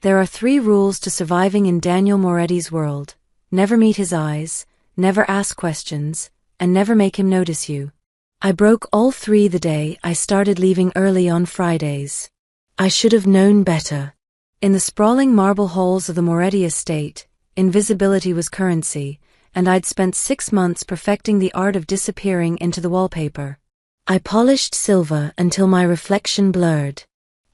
There are 3 rules to surviving in Daniel Moretti's world: never meet his eyes, never ask questions, and never make him notice you. I broke all 3 the day I started leaving early on Fridays. I should have known better. In the sprawling marble halls of the Moretti estate, invisibility was currency, and I'd spent 6 months perfecting the art of disappearing into the wallpaper. I polished silver until my reflection blurred.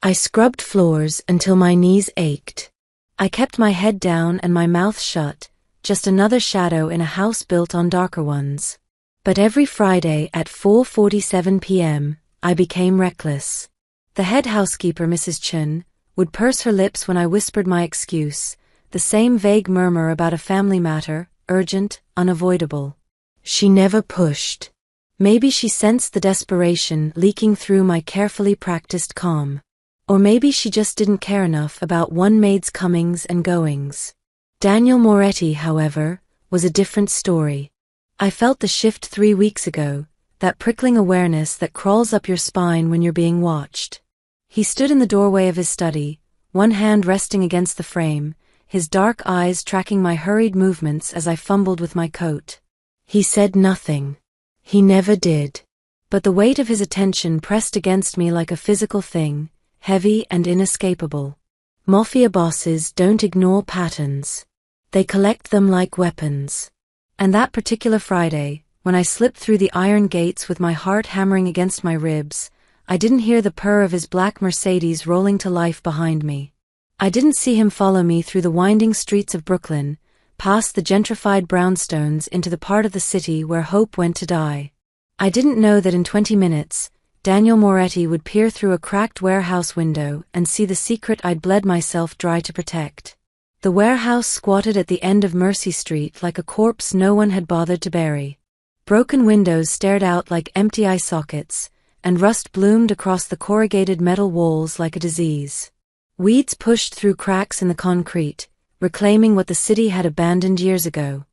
I scrubbed floors until my knees ached. I kept my head down and my mouth shut, just another shadow in a house built on darker ones. But every Friday at 4:47 p.m., I became reckless. The head housekeeper, Mrs. Chun, would purse her lips when I whispered my excuse, the same vague murmur about a family matter, urgent, unavoidable. She never pushed. Maybe she sensed the desperation leaking through my carefully practiced calm. Or maybe she just didn't care enough about one maid's comings and goings. Daniel Moretti, however, was a different story. I felt the shift 3 weeks ago, that prickling awareness that crawls up your spine when you're being watched. He stood in the doorway of his study, one hand resting against the frame, his dark eyes tracking my hurried movements as I fumbled with my coat. He said nothing. He never did. But the weight of his attention pressed against me like a physical thing, heavy and inescapable. Mafia bosses don't ignore patterns. They collect them like weapons. And that particular Friday, when I slipped through the iron gates with my heart hammering against my ribs, I didn't hear the purr of his black Mercedes rolling to life behind me. I didn't see him follow me through the winding streets of Brooklyn, past the gentrified brownstones into the part of the city where hope went to die. I didn't know that in 20 minutes, Daniel Moretti would peer through a cracked warehouse window and see the secret I'd bled myself dry to protect. The warehouse squatted at the end of Mercy Street like a corpse no one had bothered to bury. Broken windows stared out like empty eye sockets, and rust bloomed across the corrugated metal walls like a disease. Weeds pushed through cracks in the concrete, reclaiming what the city had abandoned years ago.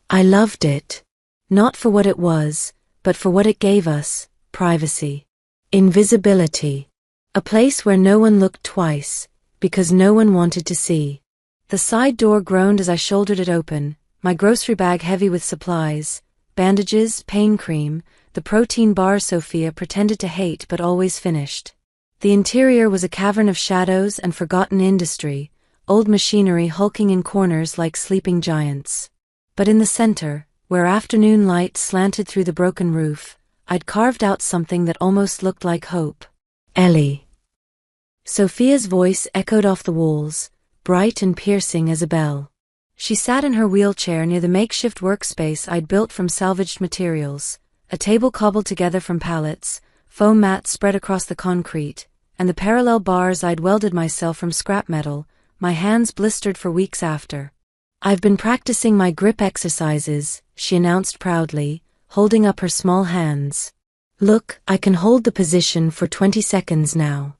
I loved it. Not for what it was, but for what it gave us: privacy. Invisibility. A place where no one looked twice, because no one wanted to see. The side door groaned as I shouldered it open, my grocery bag heavy with supplies, bandages, pain cream, the protein bars Sophia pretended to hate but always finished. The interior was a cavern of shadows and forgotten industry, old machinery hulking in corners like sleeping giants. But in the center, where afternoon light slanted through the broken roof, I'd carved out something that almost looked like hope. Ellie. Sophia's voice echoed off the walls, bright and piercing as a bell. She sat in her wheelchair near the makeshift workspace I'd built from salvaged materials, a table cobbled together from pallets, foam mats spread across the concrete, and the parallel bars I'd welded myself from scrap metal, my hands blistered for weeks after. "I've been practicing my grip exercises," she announced proudly, holding up her small hands. "Look, I can hold the position for 20 seconds now."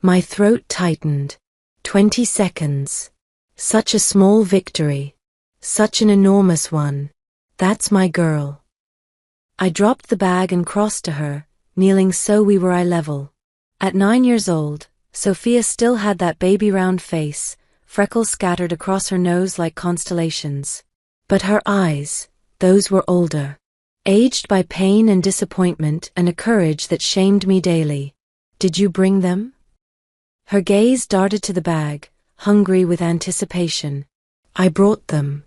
My throat tightened. 20 seconds. Such a small victory. Such an enormous one. That's my girl. I dropped the bag and crossed to her, kneeling so we were eye level. At 9 years old, Sophia still had that baby round face, freckles scattered across her nose like constellations. But her eyes, those were older. Aged by pain and disappointment and a courage that shamed me daily. "Did you bring them?" Her gaze darted to the bag, hungry with anticipation. "I brought them."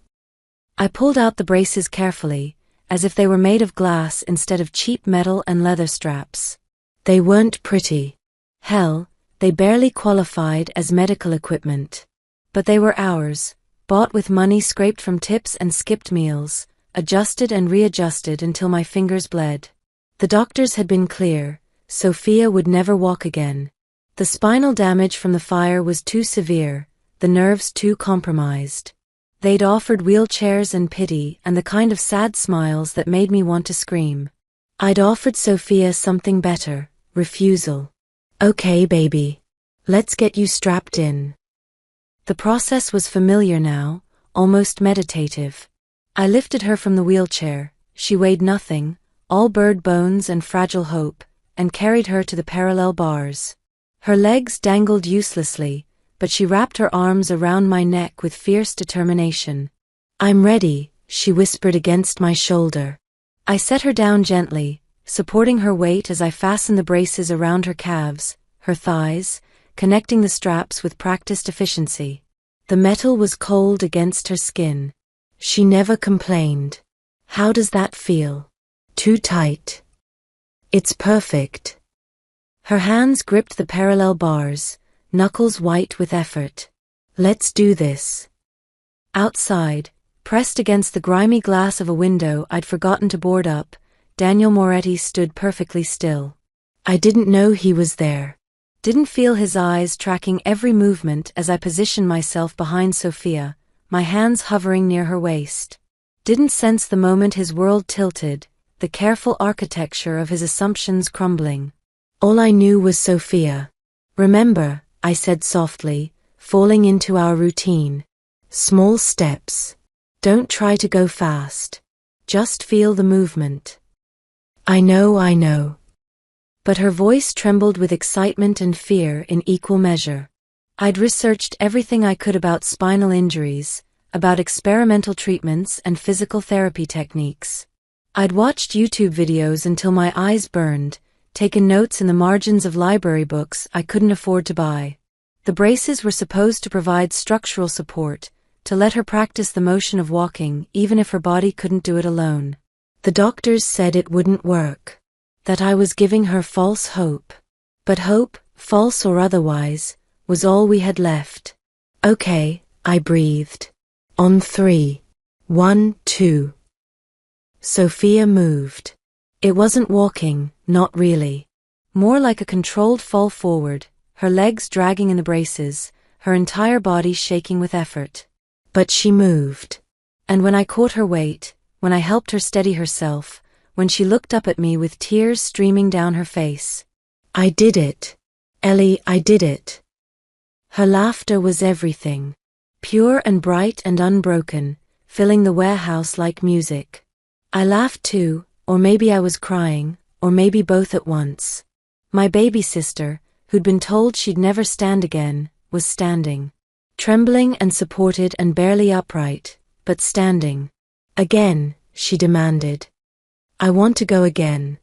I pulled out the braces carefully, as if they were made of glass instead of cheap metal and leather straps. They weren't pretty. Hell, they barely qualified as medical equipment. But they were ours, bought with money scraped from tips and skipped meals, adjusted and readjusted until my fingers bled. The doctors had been clear: Sophia would never walk again. The spinal damage from the fire was too severe, the nerves too compromised. They'd offered wheelchairs and pity and the kind of sad smiles that made me want to scream. I'd offered Sophia something better: refusal. "Okay, baby. Let's get you strapped in." The process was familiar now, almost meditative. I lifted her from the wheelchair, she weighed nothing, all bird bones and fragile hope, and carried her to the parallel bars. Her legs dangled uselessly, but she wrapped her arms around my neck with fierce determination. "I'm ready," she whispered against my shoulder. I set her down gently, supporting her weight as I fastened the braces around her calves, her thighs, connecting the straps with practiced efficiency. The metal was cold against her skin. She never complained. "How does that feel?" "Too tight." "It's perfect." Her hands gripped the parallel bars, knuckles white with effort. "Let's do this." Outside, pressed against the grimy glass of a window I'd forgotten to board up, Daniel Moretti stood perfectly still. I didn't know he was there. Didn't feel his eyes tracking every movement as I positioned myself behind Sophia, my hands hovering near her waist. Didn't sense the moment his world tilted, the careful architecture of his assumptions crumbling. All I knew was Sophia. "Remember," I said softly, falling into our routine. "Small steps. Don't try to go fast. Just feel the movement." I know. But her voice trembled with excitement and fear in equal measure. I'd researched everything I could about spinal injuries, about experimental treatments and physical therapy techniques. I'd watched YouTube videos until my eyes burned, taken notes in the margins of library books I couldn't afford to buy. The braces were supposed to provide structural support, to let her practice the motion of walking even if her body couldn't do it alone. The doctors said it wouldn't work, that I was giving her false hope. But hope, false or otherwise, was all we had left. "Okay," I breathed. "On 3. 1, 2. Sophia moved. It wasn't walking, not really. More like a controlled fall forward, her legs dragging in the braces, her entire body shaking with effort. But she moved. And when I caught her weight, when I helped her steady herself, when she looked up at me with tears streaming down her face. "I did it. Ellie, I did it." Her laughter was everything. Pure and bright and unbroken, filling the warehouse like music. I laughed too, or maybe I was crying, or maybe both at once. My baby sister, who'd been told she'd never stand again, was standing. Trembling and supported and barely upright, but standing. "Again," she demanded. "I want to go again."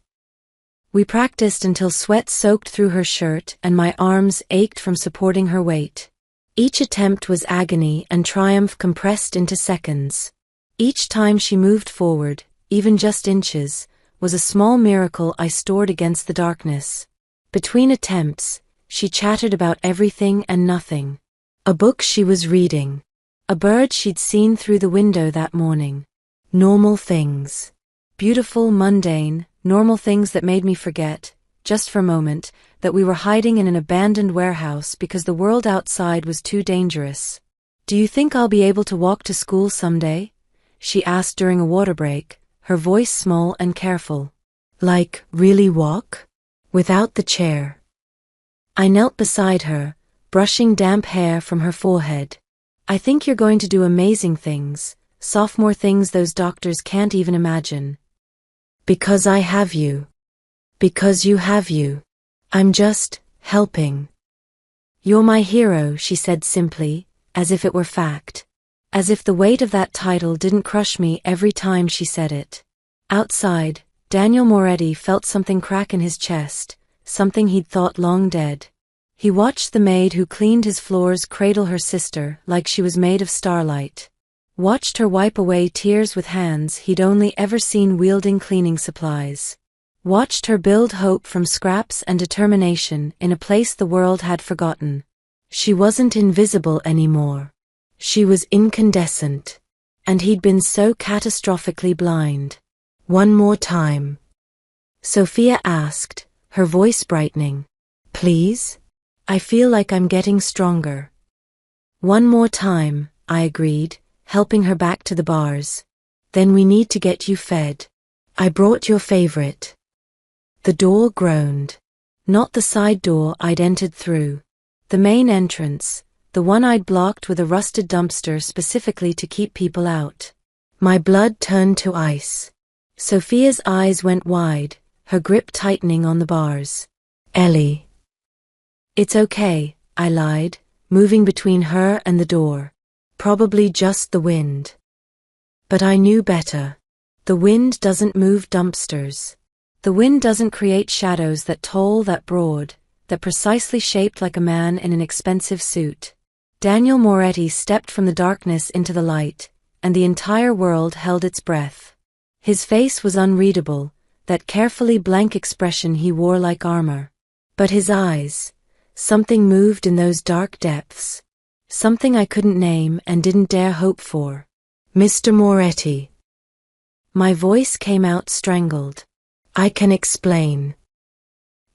We practiced until sweat soaked through her shirt and my arms ached from supporting her weight. Each attempt was agony and triumph compressed into seconds. Each time she moved forward, even just inches, was a small miracle I stored against the darkness. Between attempts, she chattered about everything and nothing. A book she was reading. A bird she'd seen through the window that morning. Normal things. Beautiful, mundane, normal things that made me forget, just for a moment, that we were hiding in an abandoned warehouse because the world outside was too dangerous. "Do you think I'll be able to walk to school someday?" she asked during a water break, her voice small and careful. "Like, really walk? Without the chair?" I knelt beside her, brushing damp hair from her forehead. "I think you're going to do amazing things, sophomore things those doctors can't even imagine. Because I have you. Because you have you. I'm just helping." "You're my hero," she said simply, as if it were fact. As if the weight of that title didn't crush me every time she said it. Outside, Daniel Moretti felt something crack in his chest, something he'd thought long dead. He watched the maid who cleaned his floors cradle her sister like she was made of starlight. Watched her wipe away tears with hands he'd only ever seen wielding cleaning supplies. Watched her build hope from scraps and determination in a place the world had forgotten. She wasn't invisible anymore. She was incandescent. And he'd been so catastrophically blind. "One more time?" Sophia asked, her voice brightening. "Please? I feel like I'm getting stronger." "One more time," I agreed, helping her back to the bars. "Then we need to get you fed. I brought your favorite." The door groaned. Not the side door I'd entered through. The main entrance, the one I'd blocked with a rusted dumpster specifically to keep people out. My blood turned to ice. Sophia's eyes went wide, her grip tightening on the bars. "Ellie." "It's okay," I lied, moving between her and the door. Probably just the wind. But I knew better. The wind doesn't move dumpsters. The wind doesn't create shadows that tall, that broad, that precisely shaped like a man in an expensive suit. Daniel Moretti stepped from the darkness into the light, and the entire world held its breath. His face was unreadable, that carefully blank expression he wore like armor. But his eyes, something moved in those dark depths. Something I couldn't name and didn't dare hope for. Mr. Moretti. My voice came out strangled. I can explain.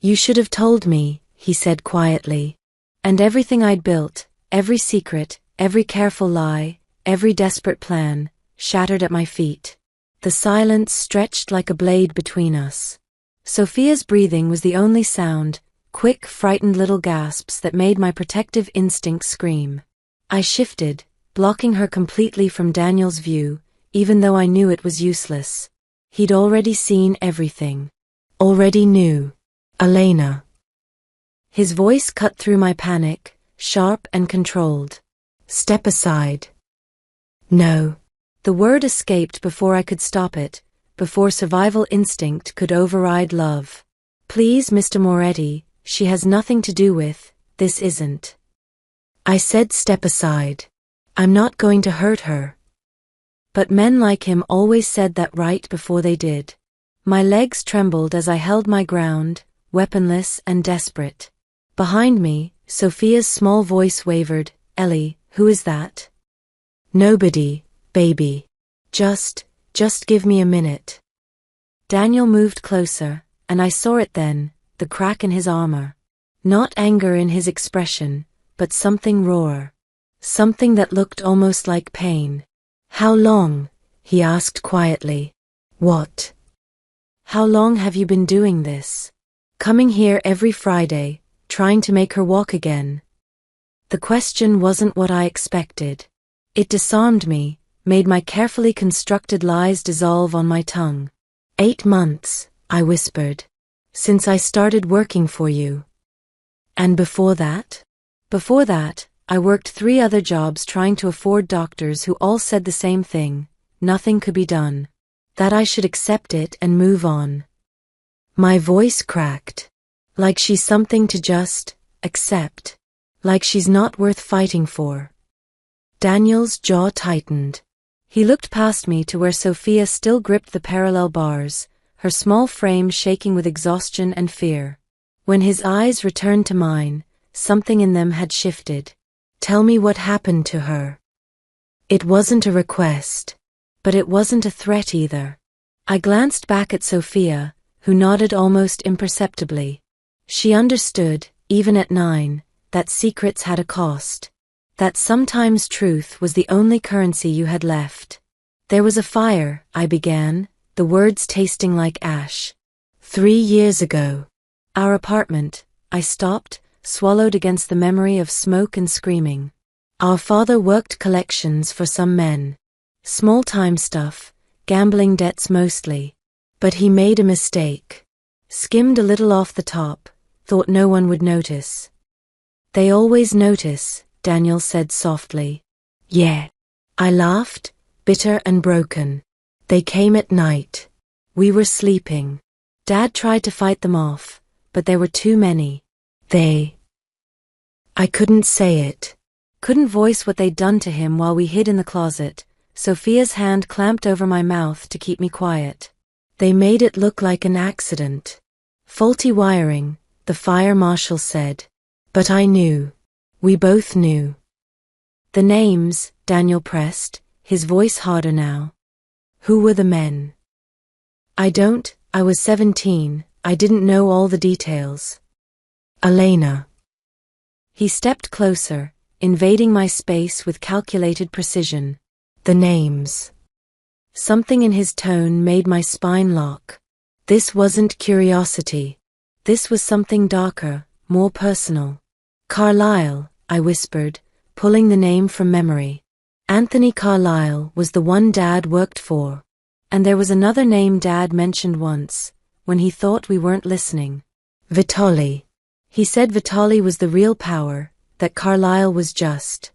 You should have told me, he said quietly. And everything I'd built, every secret, every careful lie, every desperate plan, shattered at my feet. The silence stretched like a blade between us. Sophia's breathing was the only sound, quick, frightened little gasps that made my protective instinct scream. I shifted, blocking her completely from Daniel's view, even though I knew it was useless. He'd already seen everything. Already knew. Elena. His voice cut through my panic, sharp and controlled. Step aside. No. The word escaped before I could stop it, before survival instinct could override love. Please, Mr. Moretti, she has nothing to do with, this isn't. I said step aside. I'm not going to hurt her. But men like him always said that right before they did. My legs trembled as I held my ground, weaponless and desperate. Behind me, Sophia's small voice wavered, Ellie, who is that? Nobody, baby. Just give me a minute. Daniel moved closer, and I saw it then, the crack in his armor. Not anger in his expression, but something rawer. Something that looked almost like pain. How long? He asked quietly. What? How long have you been doing this? Coming here every Friday, trying to make her walk again. The question wasn't what I expected. It disarmed me, made my carefully constructed lies dissolve on my tongue. 8 months, I whispered. Since I started working for you. And before that? Before that, I worked 3 other jobs trying to afford doctors who all said the same thing, nothing could be done. That I should accept it and move on. My voice cracked. Like she's something to just accept. Like she's not worth fighting for. Daniel's jaw tightened. He looked past me to where Sophia still gripped the parallel bars, her small frame shaking with exhaustion and fear. When his eyes returned to mine, something in them had shifted. Tell me what happened to her. It wasn't a request. But it wasn't a threat either. I glanced back at Sophia, who nodded almost imperceptibly. She understood, even at 9, that secrets had a cost. That sometimes truth was the only currency you had left. There was a fire, I began, the words tasting like ash. 3 years ago. Our apartment, I stopped, swallowed against the memory of smoke and screaming. Our father worked collections for some men. Small-time stuff, gambling debts mostly. But he made a mistake. Skimmed a little off the top, thought no one would notice. They always notice, Daniel said softly. Yeah. I laughed, bitter and broken. They came at night. We were sleeping. Dad tried to fight them off, but there were too many. I couldn't say it. Couldn't voice what they'd done to him while we hid in the closet. Sophia's hand clamped over my mouth to keep me quiet. They made it look like an accident. Faulty wiring, the fire marshal said. But I knew. We both knew. The names, Daniel pressed, his voice harder now. Who were the men? I was 17, I didn't know all the details. Elena. He stepped closer, invading my space with calculated precision. The names. Something in his tone made my spine lock. This wasn't curiosity. This was something darker, more personal. Carlyle, I whispered, pulling the name from memory. Anthony Carlyle was the one Dad worked for. And there was another name Dad mentioned once, when he thought we weren't listening. Vitali. He said Vitali was the real power, that Carlisle was just.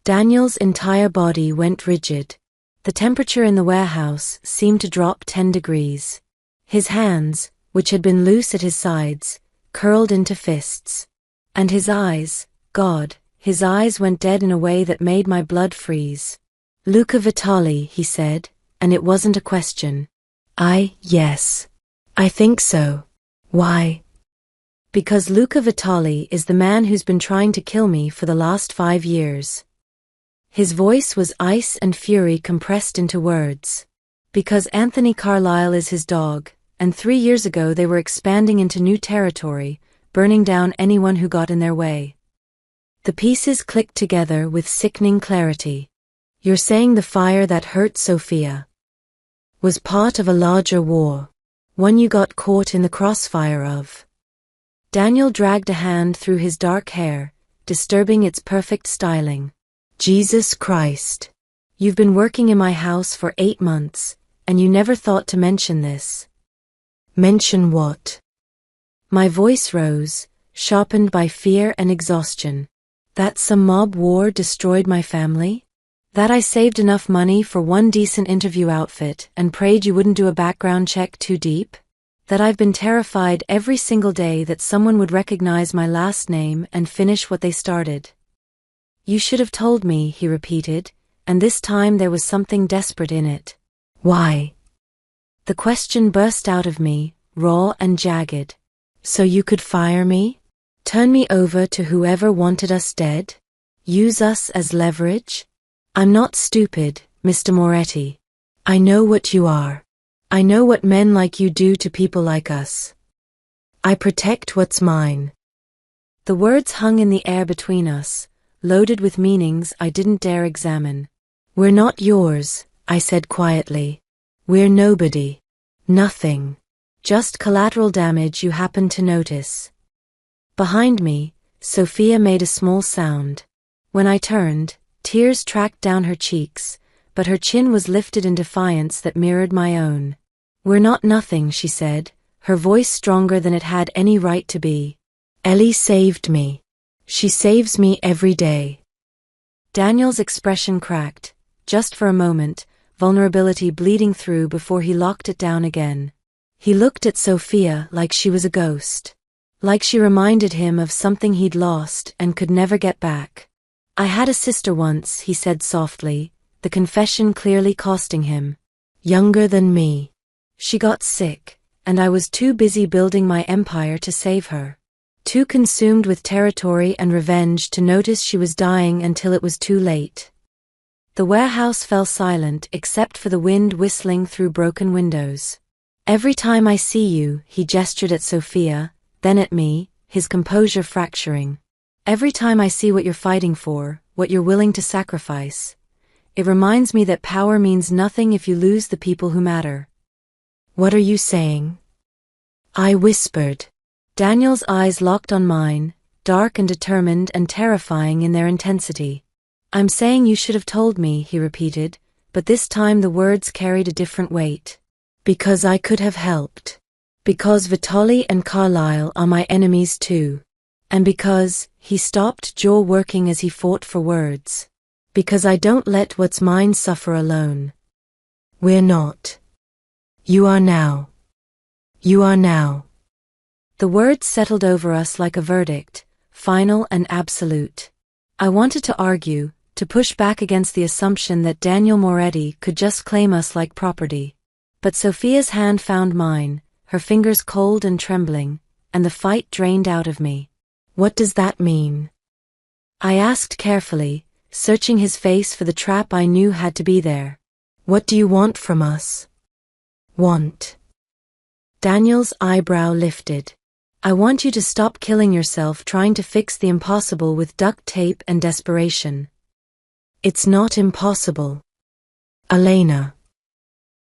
Daniel's entire body went rigid. The temperature in the warehouse seemed to drop 10 degrees. His hands, which had been loose at his sides, curled into fists. And his eyes, God, his eyes went dead in a way that made my blood freeze. Luca Vitali, he said, and it wasn't a question. Yes. I think so. Why? Because Luca Vitali is the man who's been trying to kill me for the last 5 years. His voice was ice and fury compressed into words. Because Anthony Carlisle is his dog, and 3 years ago they were expanding into new territory, burning down anyone who got in their way. The pieces clicked together with sickening clarity. You're saying the fire that hurt Sophia was part of a larger war, one you got caught in the crossfire of. Daniel dragged a hand through his dark hair, disturbing its perfect styling. Jesus Christ. You've been working in my house for 8 months, and you never thought to mention this. Mention what? My voice rose, sharpened by fear and exhaustion. That some mob war destroyed my family? That I saved enough money for one decent interview outfit and prayed you wouldn't do a background check too deep? That I've been terrified every single day that someone would recognize my last name and finish what they started? You should have told me, he repeated, and this time there was something desperate in it. Why? The question burst out of me, raw and jagged. So you could fire me? Turn me over to whoever wanted us dead? Use us as leverage? I'm not stupid, Mr. Moretti. I know what you are. I know what men like you do to people like us. I protect what's mine. The words hung in the air between us, loaded with meanings I didn't dare examine. We're not yours, I said quietly. We're nobody. Nothing. Just collateral damage you happened to notice. Behind me, Sophia made a small sound. When I turned, tears tracked down her cheeks, but her chin was lifted in defiance that mirrored my own. We're not nothing, she said, her voice stronger than it had any right to be. Ellie saved me. She saves me every day. Daniel's expression cracked, just for a moment, vulnerability bleeding through before he locked it down again. He looked at Sophia like she was a ghost. Like she reminded him of something he'd lost and could never get back. I had a sister once, he said softly, the confession clearly costing him. Younger than me. She got sick, and I was too busy building my empire to save her. Too consumed with territory and revenge to notice she was dying until it was too late. The warehouse fell silent except for the wind whistling through broken windows. Every time I see you, he gestured at Sophia, then at me, his composure fracturing. Every time I see what you're fighting for, what you're willing to sacrifice, it reminds me that power means nothing if you lose the people who matter. What are you saying? I whispered. Daniel's eyes locked on mine, dark and determined and terrifying in their intensity. I'm saying you should have told me, he repeated, but this time the words carried a different weight. Because I could have helped. Because Vitali and Carlisle are my enemies too. And because, he stopped, jaw working as he fought for words. Because I don't let what's mine suffer alone. We're not. You are now. You are now. The words settled over us like a verdict, final and absolute. I wanted to argue, to push back against the assumption that Daniel Moretti could just claim us like property. But Sophia's hand found mine, her fingers cold and trembling, and the fight drained out of me. What does that mean? I asked carefully, searching his face for the trap I knew had to be there. What do you want from us? Want. Daniel's eyebrow lifted. I want you to stop killing yourself trying to fix the impossible with duct tape and desperation. It's not impossible. Elena.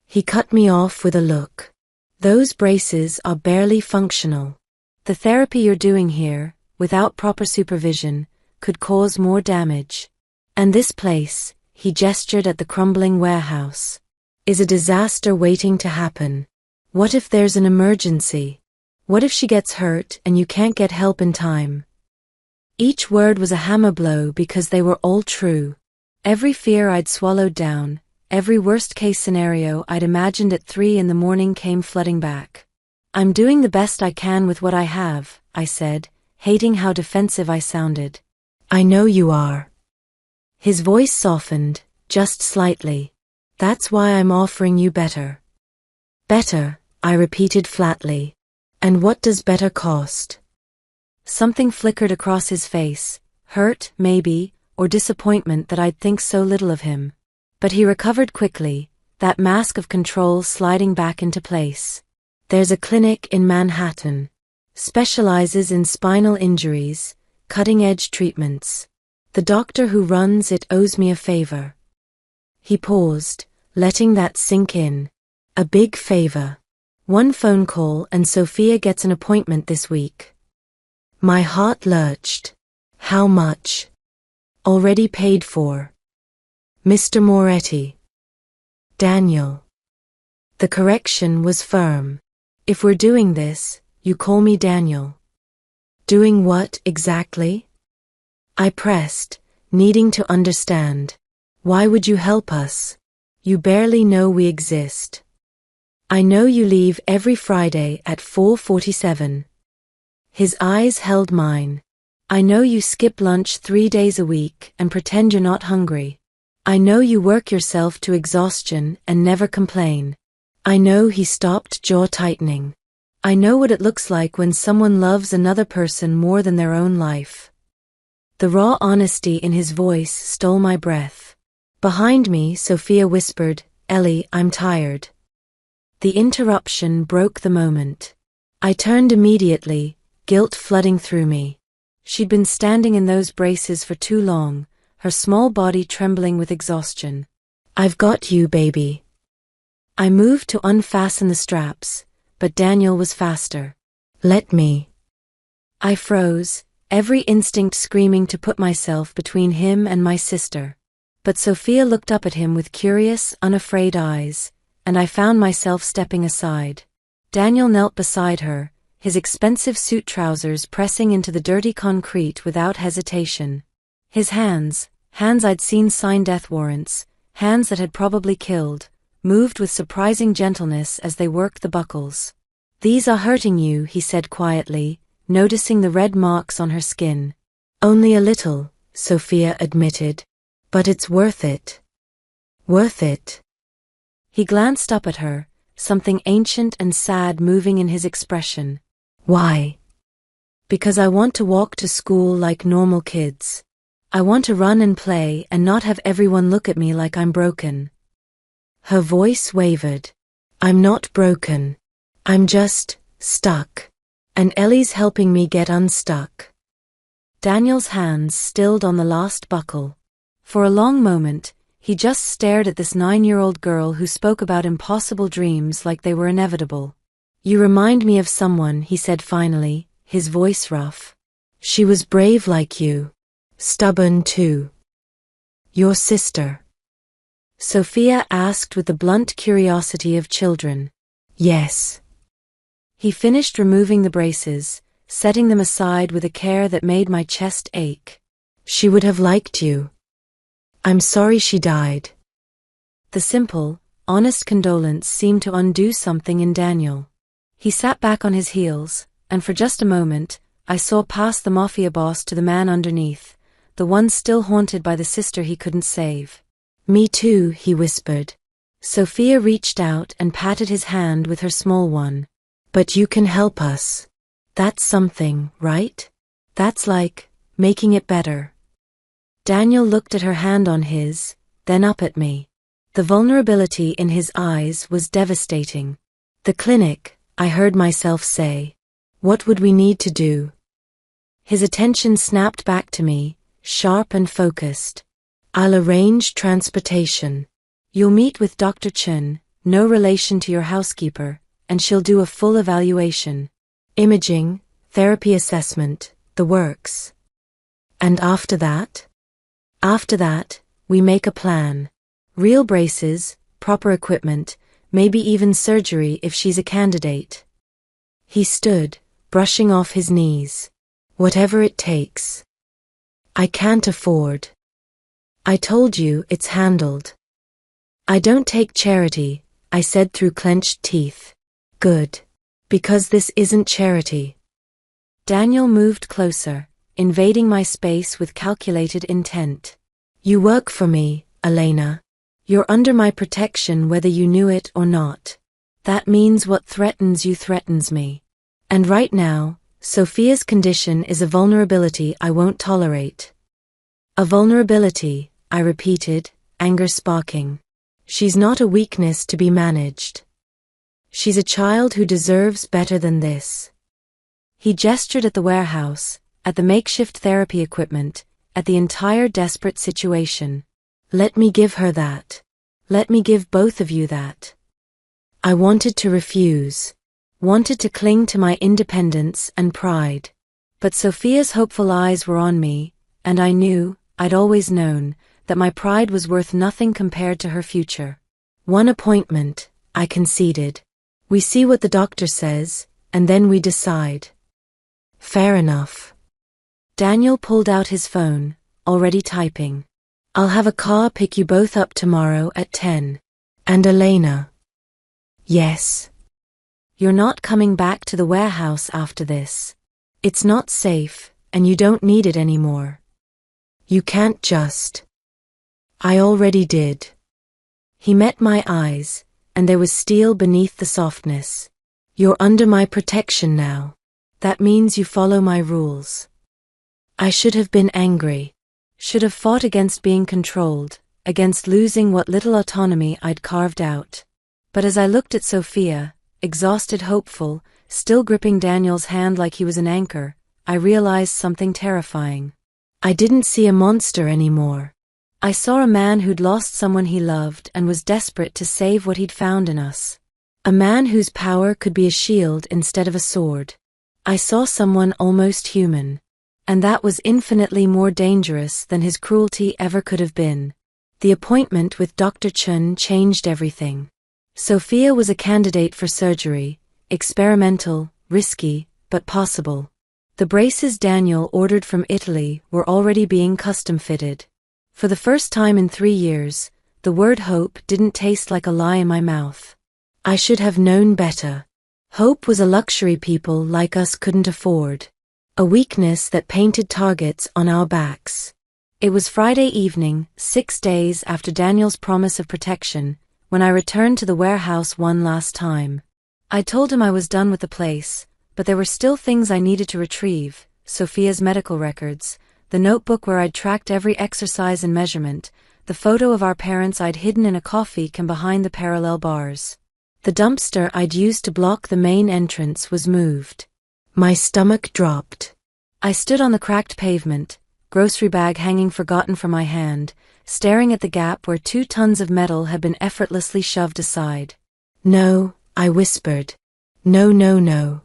He cut me off with a look. Those braces are barely functional. The therapy you're doing here, without proper supervision, could cause more damage. And this place, he gestured at the crumbling warehouse, is a disaster waiting to happen. What if there's an emergency? What if she gets hurt and you can't get help in time? Each word was a hammer blow because they were all true. Every fear I'd swallowed down, every worst-case scenario I'd imagined at 3 in the morning came flooding back. "I'm doing the best I can with what I have," I said, hating how defensive I sounded. "I know you are." His voice softened, just slightly. "That's why I'm offering you better." "Better," I repeated flatly. "And what does better cost?" Something flickered across his face, hurt, maybe, or disappointment that I'd think so little of him. But he recovered quickly, that mask of control sliding back into place. "There's a clinic in Manhattan. Specializes in spinal injuries, cutting-edge treatments. The doctor who runs it owes me a favor." He paused, letting that sink in. "A big favor. One phone call and Sophia gets an appointment this week." My heart lurched. "How much?" "Already paid for." "Mr. Moretti." "Daniel." The correction was firm. "If we're doing this, you call me Daniel." "Doing what exactly?" I pressed, needing to understand. "Why would you help us? You barely know we exist." "I know you leave every Friday at 4:47. His eyes held mine. "I know you skip lunch 3 days a week and pretend you're not hungry. I know you work yourself to exhaustion and never complain. I know." He stopped, jaw tightening. "I know what it looks like when someone loves another person more than their own life." The raw honesty in his voice stole my breath. Behind me, Sophia whispered, "Ellie, I'm tired." The interruption broke the moment. I turned immediately, guilt flooding through me. She'd been standing in those braces for too long, her small body trembling with exhaustion. "I've got you, baby." I moved to unfasten the straps, but Daniel was faster. "Let me." I froze, every instinct screaming to put myself between him and my sister. But Sophia looked up at him with curious, unafraid eyes, and I found myself stepping aside. Daniel knelt beside her, his expensive suit trousers pressing into the dirty concrete without hesitation. His hands I'd seen sign death warrants, hands that had probably killed, moved with surprising gentleness as they worked the buckles. "These are hurting you," he said quietly, noticing the red marks on her skin. "Only a little," Sophia admitted. "But it's worth it." "Worth it?" He glanced up at her, something ancient and sad moving in his expression. "Why?" "Because I want to walk to school like normal kids. I want to run and play and not have everyone look at me like I'm broken." Her voice wavered. "I'm not broken. I'm just stuck. And Ellie's helping me get unstuck." Daniel's hands stilled on the last buckle. For a long moment, he just stared at this 9-year-old girl who spoke about impossible dreams like they were inevitable. "You remind me of someone," he said finally, his voice rough. "She was brave like you. Stubborn too." "Your sister?" Sophia asked with the blunt curiosity of children. "Yes." He finished removing the braces, setting them aside with a care that made my chest ache. "She would have liked you. I'm sorry she died." The simple, honest condolence seemed to undo something in Daniel. He sat back on his heels, and for just a moment, I saw past the Mafia boss to the man underneath, the one still haunted by the sister he couldn't save. "Me too," he whispered. Sophia reached out and patted his hand with her small one. "But you can help us. That's something, right? That's like making it better." Daniel looked at her hand on his, then up at me. The vulnerability in his eyes was devastating. "The clinic," I heard myself say. "What would we need to do?" His attention snapped back to me, sharp and focused. "I'll arrange transportation. You'll meet with Dr. Chun, no relation to your housekeeper, and she'll do a full evaluation. Imaging, therapy assessment, the works. And after that? After that, we make a plan. Real braces, proper equipment, maybe even surgery if she's a candidate." He stood, brushing off his knees. "Whatever it takes." I can't afford. I told you it's handled. I don't take charity, I said through clenched teeth. Good. Because this isn't charity. Daniel moved closer, invading my space with calculated intent. You work for me, Elena. You're under my protection whether you knew it or not. That means what threatens you threatens me. And right now, Sophia's condition is a vulnerability I won't tolerate. A vulnerability, I repeated, anger sparking. She's not a weakness to be managed. She's a child who deserves better than this. He gestured at the warehouse, at the makeshift therapy equipment, at the entire desperate situation. Let me give her that. Let me give both of you that. I wanted to refuse. Wanted to cling to my independence and pride. But Sophia's hopeful eyes were on me, and I knew, I'd always known, that my pride was worth nothing compared to her future. One appointment, I conceded. We see what the doctor says, and then we decide. Fair enough. Daniel pulled out his phone, already typing. I'll have a car pick you both up tomorrow at 10. And Elena. Yes. You're not coming back to the warehouse after this. It's not safe, and you don't need it anymore. You can't just. I already did. He met my eyes, and there was steel beneath the softness. You're under my protection now. That means you follow my rules. I should have been angry. Should have fought against being controlled, against losing what little autonomy I'd carved out. But as I looked at Sophia, exhausted, hopeful, still gripping Daniel's hand like he was an anchor, I realized something terrifying. I didn't see a monster anymore. I saw a man who'd lost someone he loved and was desperate to save what he'd found in us. A man whose power could be a shield instead of a sword. I saw someone almost human. And that was infinitely more dangerous than his cruelty ever could have been. The appointment with Dr. Chun changed everything. Sophia was a candidate for surgery, experimental, risky, but possible. The braces Daniel ordered from Italy were already being custom-fitted. For the first time in 3 years, the word hope didn't taste like a lie in my mouth. I should have known better. Hope was a luxury people like us couldn't afford. A weakness that painted targets on our backs. It was Friday evening, 6 days after Daniel's promise of protection, when I returned to the warehouse one last time. I told him I was done with the place, but there were still things I needed to retrieve: Sophia's medical records, the notebook where I'd tracked every exercise and measurement, the photo of our parents I'd hidden in a coffee can behind the parallel bars. The dumpster I'd used to block the main entrance was moved. My stomach dropped. I stood on the cracked pavement, grocery bag hanging forgotten from my hand, staring at the gap where 2 tons of metal had been effortlessly shoved aside. No, I whispered. No, no, no.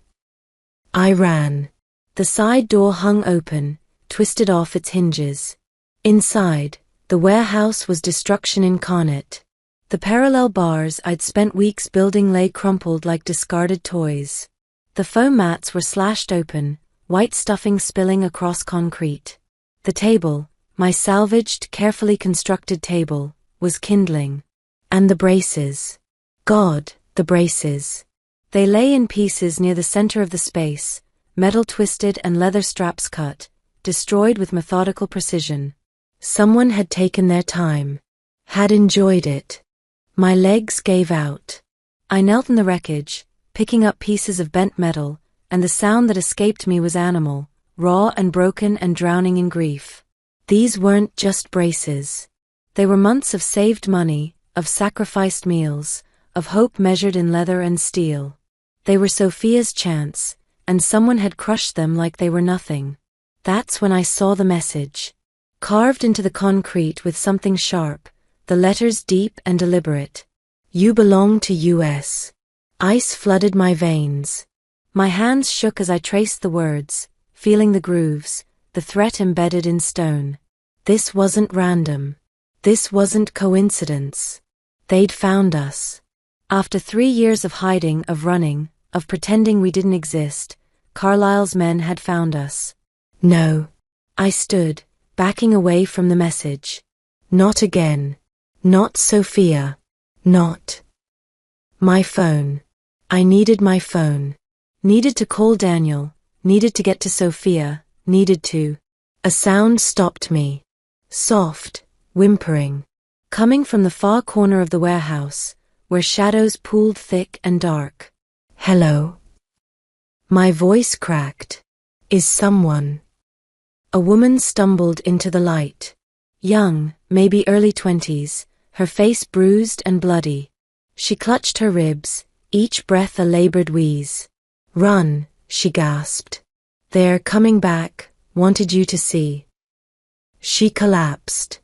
I ran. The side door hung open, twisted off its hinges. Inside, the warehouse was destruction incarnate. The parallel bars I'd spent weeks building lay crumpled like discarded toys. The foam mats were slashed open, white stuffing spilling across concrete. The table, my salvaged, carefully constructed table, was kindling. And the braces. God, the braces. They lay in pieces near the center of the space, metal twisted and leather straps cut, destroyed with methodical precision. Someone had taken their time. Had enjoyed it. My legs gave out. I knelt in the wreckage, picking up pieces of bent metal, and the sound that escaped me was animal, raw and broken and drowning in grief. These weren't just braces. They were months of saved money, of sacrificed meals, of hope measured in leather and steel. They were Sophia's chance, and someone had crushed them like they were nothing. That's when I saw the message. Carved into the concrete with something sharp, the letters deep and deliberate. You belong to US. Ice flooded my veins. My hands shook as I traced the words, feeling the grooves, the threat embedded in stone. This wasn't random. This wasn't coincidence. They'd found us. After 3 years of hiding, of running, of pretending we didn't exist, Carlyle's men had found us. No. I stood, backing away from the message. Not again. Not Sophia. Not. My phone. I needed my phone. Needed to call Daniel. Needed to get to Sophia. Needed to. A sound stopped me. Soft, whimpering. Coming from the far corner of the warehouse, where shadows pooled thick and dark. Hello? My voice cracked. Is someone? A woman stumbled into the light. Young, maybe early 20s, her face bruised and bloody. She clutched her ribs, each breath a labored wheeze. Run, she gasped. They're coming back, wanted you to see. She collapsed.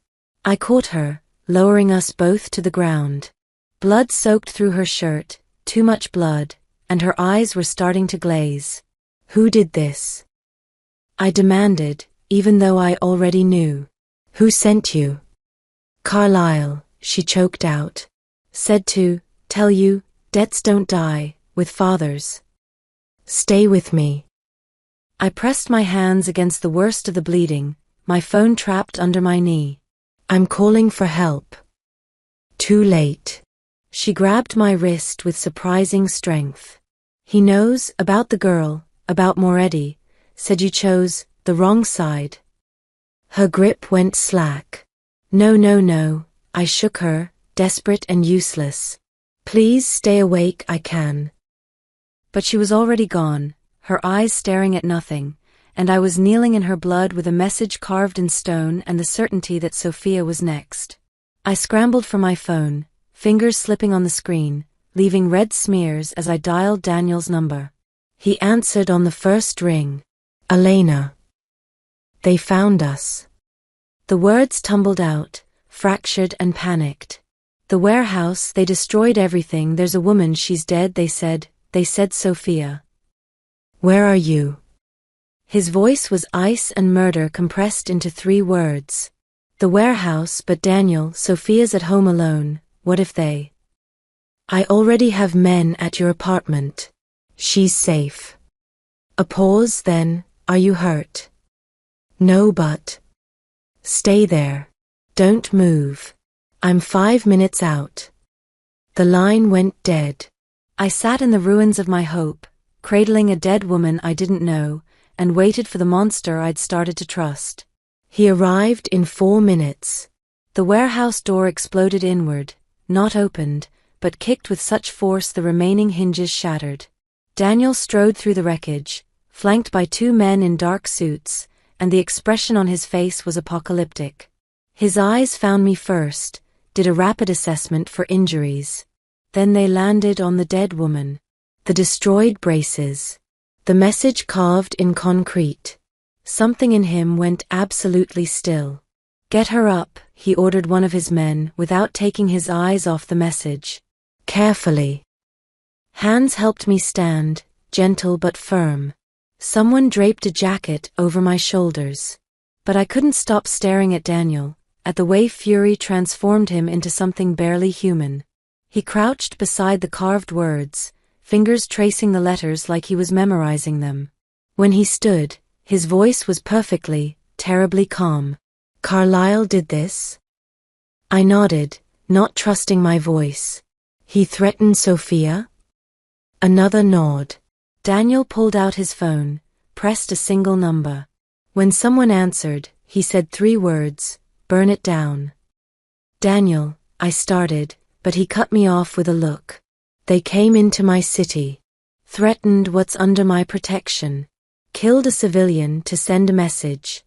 I caught her, lowering us both to the ground. Blood soaked through her shirt, too much blood, and her eyes were starting to glaze. Who did this? I demanded, even though I already knew. Who sent you? Carlisle, she choked out. Said to tell you, debts don't die, with fathers. Stay with me. I pressed my hands against the worst of the bleeding, my phone trapped under my knee. I'm calling for help. Too late. She grabbed my wrist with surprising strength. He knows about the girl, about Moretti, said you chose the wrong side. Her grip went slack. No, no, no, I shook her, desperate and useless. Please stay awake, I can. But she was already gone, her eyes staring at nothing, and I was kneeling in her blood with a message carved in stone and the certainty that Sophia was next. I scrambled for my phone, fingers slipping on the screen, leaving red smears as I dialed Daniel's number. He answered on the first ring. Elena. They found us. The words tumbled out, fractured and panicked. The warehouse, they destroyed everything, there's a woman, she's dead, they said Sophia. Where are you? His voice was ice and murder compressed into 3 words. The warehouse, but Daniel, Sophia's at home alone, what if they? I already have men at your apartment. She's safe. A pause, then, are you hurt? No, but. Stay there. Don't move. I'm 5 minutes out. The line went dead. I sat in the ruins of my hope, cradling a dead woman I didn't know, and waited for the monster I'd started to trust. He arrived in 4 minutes. The warehouse door exploded inward, not opened, but kicked with such force the remaining hinges shattered. Daniel strode through the wreckage, flanked by 2 men in dark suits, and the expression on his face was apocalyptic. His eyes found me first, did a rapid assessment for injuries. Then they landed on the dead woman. The destroyed braces. The message carved in concrete. Something in him went absolutely still. Get her up, he ordered one of his men without taking his eyes off the message. Carefully. Hands helped me stand, gentle but firm. Someone draped a jacket over my shoulders. But I couldn't stop staring at Daniel, at the way fury transformed him into something barely human. He crouched beside the carved words, fingers tracing the letters like he was memorizing them. When he stood, his voice was perfectly, terribly calm. Carlisle did this? I nodded, not trusting my voice. He threatened Sophia? Another nod. Daniel pulled out his phone, pressed a single number. When someone answered, he said 3 words, burn it down. Daniel, I started, but he cut me off with a look. They came into my city. Threatened what's under my protection. Killed a civilian to send a message.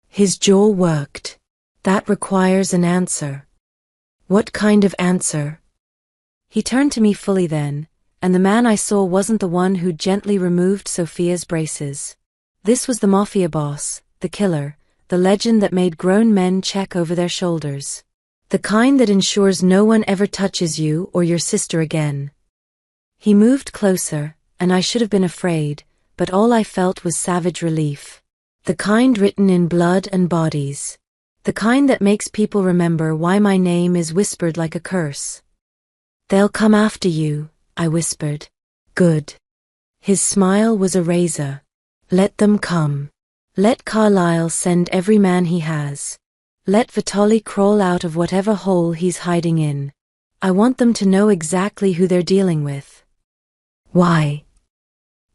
His jaw worked. That requires an answer. What kind of answer? He turned to me fully then, and the man I saw wasn't the one who gently removed Sophia's braces. This was the Mafia boss, the killer, the legend that made grown men check over their shoulders. The kind that ensures no one ever touches you or your sister again. He moved closer, and I should have been afraid, but all I felt was savage relief. The kind written in blood and bodies. The kind that makes people remember why my name is whispered like a curse. They'll come after you, I whispered. Good. His smile was a razor. Let them come. Let Carlyle send every man he has. Let Vitali crawl out of whatever hole he's hiding in. I want them to know exactly who they're dealing with. Why?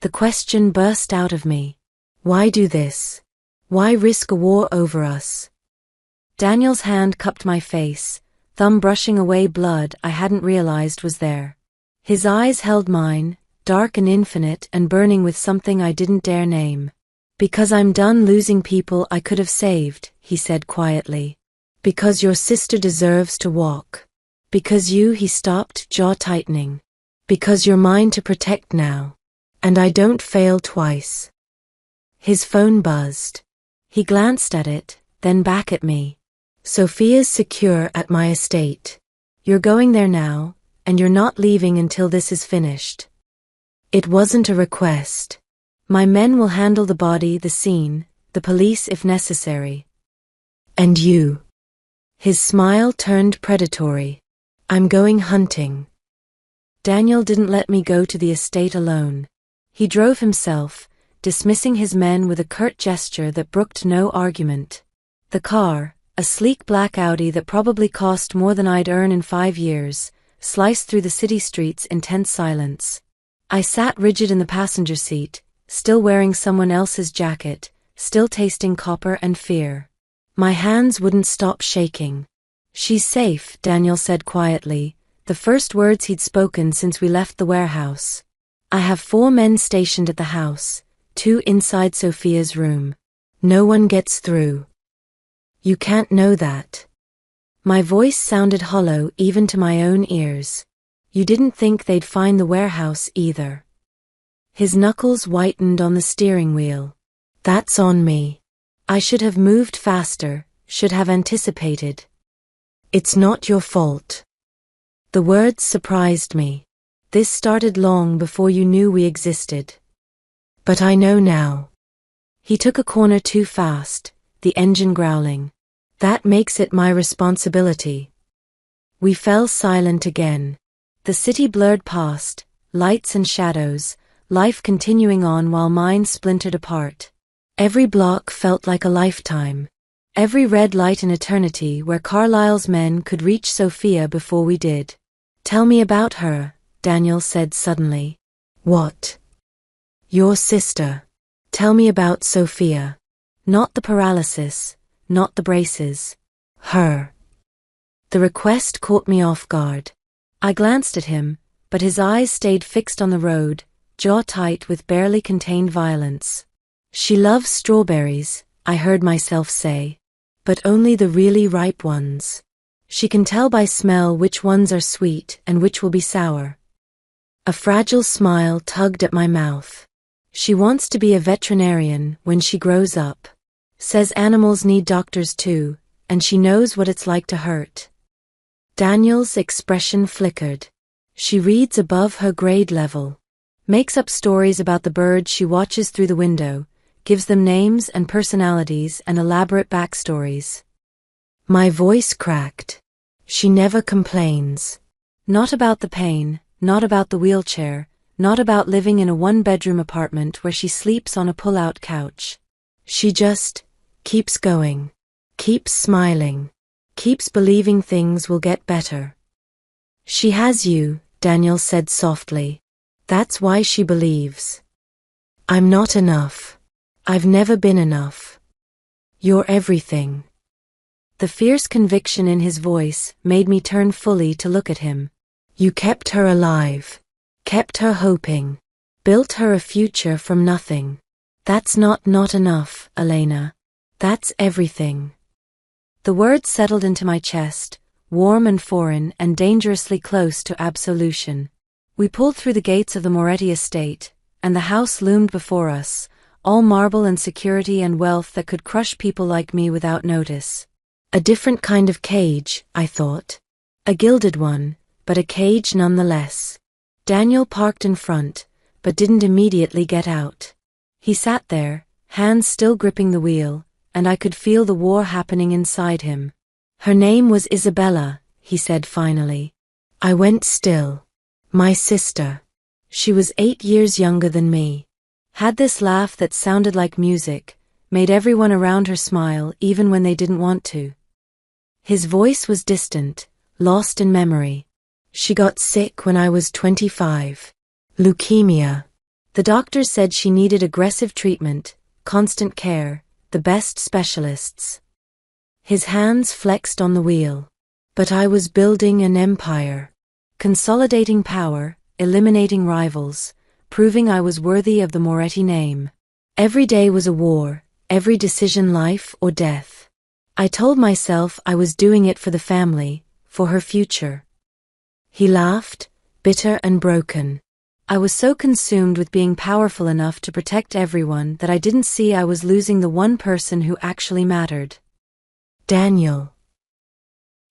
The question burst out of me. Why do this? Why risk a war over us? Daniel's hand cupped my face, thumb brushing away blood I hadn't realized was there. His eyes held mine, dark and infinite and burning with something I didn't dare name. Because I'm done losing people I could have saved, he said quietly. Because your sister deserves to walk. Because he stopped, jaw tightening. Because you're mine to protect now. And I don't fail twice. His phone buzzed. He glanced at it, then back at me. Sophia's secure at my estate. You're going there now, and you're not leaving until this is finished. It wasn't a request. My men will handle the body, the scene, the police if necessary. And you? His smile turned predatory. I'm going hunting. Daniel didn't let me go to the estate alone. He drove himself, dismissing his men with a curt gesture that brooked no argument. The car, a sleek black Audi that probably cost more than I'd earn in 5 years, sliced through the city streets in tense silence. I sat rigid in the passenger seat, still wearing someone else's jacket, still tasting copper and fear. My hands wouldn't stop shaking. She's safe, Daniel said quietly, the first words he'd spoken since we left the warehouse. I have 4 men stationed at the house, 2 inside Sophia's room. No one gets through. You can't know that. My voice sounded hollow even to my own ears. You didn't think they'd find the warehouse either. His knuckles whitened on the steering wheel. That's on me. I should have moved faster, should have anticipated. It's not your fault. The words surprised me. This started long before you knew we existed. But I know now. He took a corner too fast, the engine growling. That makes it my responsibility. We fell silent again. The city blurred past, lights and shadows, life continuing on while mine splintered apart. Every block felt like a lifetime. Every red light an eternity where Carlyle's men could reach Sophia before we did. Tell me about her, Daniel said suddenly. What? Your sister. Tell me about Sophia. Not the paralysis, not the braces. Her. The request caught me off guard. I glanced at him, but his eyes stayed fixed on the road, jaw tight with barely contained violence. She loves strawberries, I heard myself say. But only the really ripe ones. She can tell by smell which ones are sweet and which will be sour. A fragile smile tugged at my mouth. She wants to be a veterinarian when she grows up. Says animals need doctors too, and she knows what it's like to hurt. Daniel's expression flickered. She reads above her grade level. Makes up stories about the birds she watches through the window, gives them names and personalities and elaborate backstories. My voice cracked. She never complains. Not about the pain, not about the wheelchair, not about living in a 1-bedroom apartment where she sleeps on a pull-out couch. She just keeps going, keeps smiling, keeps believing things will get better. She has you, Daniel said softly. That's why she believes. I'm not enough. I've never been enough. You're everything. The fierce conviction in his voice made me turn fully to look at him. You kept her alive. Kept her hoping. Built her a future from nothing. That's not enough, Elena. That's everything. The words settled into my chest, warm and foreign and dangerously close to absolution. We pulled through the gates of the Moretti estate, and the house loomed before us, all marble and security and wealth that could crush people like me without notice. A different kind of cage, I thought. A gilded one, but a cage nonetheless. Daniel parked in front, but didn't immediately get out. He sat there, hands still gripping the wheel, and I could feel the war happening inside him. Her name was Isabella, he said finally. I went still. My sister. She was 8 years younger than me. Had this laugh that sounded like music, made everyone around her smile even when they didn't want to. His voice was distant, lost in memory. She got sick when I was 25. Leukemia. The doctors said she needed aggressive treatment, constant care, the best specialists. His hands flexed on the wheel. But I was building an empire. Consolidating power, eliminating rivals, proving I was worthy of the Moretti name. Every day was a war, every decision life or death. I told myself I was doing it for the family, for her future. He laughed, bitter and broken. I was so consumed with being powerful enough to protect everyone that I didn't see I was losing the one person who actually mattered. Daniel.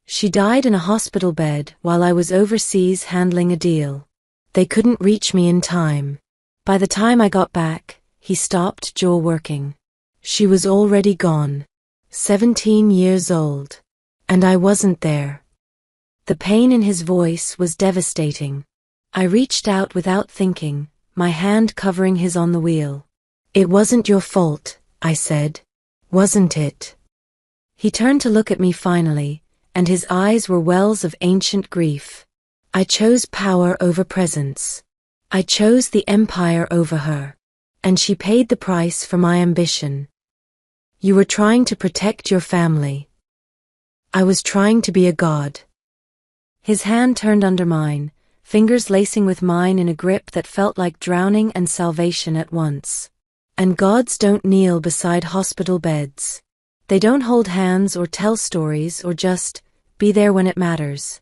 She died in a hospital bed while I was overseas handling a deal. They couldn't reach me in time. By the time I got back, he stopped jaw working. She was already gone. 17 years old. And I wasn't there. The pain in his voice was devastating. I reached out without thinking, my hand covering his on the wheel. It wasn't your fault, I said. Wasn't it? He turned to look at me finally, and his eyes were wells of ancient grief. I chose power over presence. I chose the empire over her. And she paid the price for my ambition. You were trying to protect your family. I was trying to be a god. His hand turned under mine, fingers lacing with mine in a grip that felt like drowning and salvation at once. And gods don't kneel beside hospital beds. They don't hold hands or tell stories or just be there when it matters.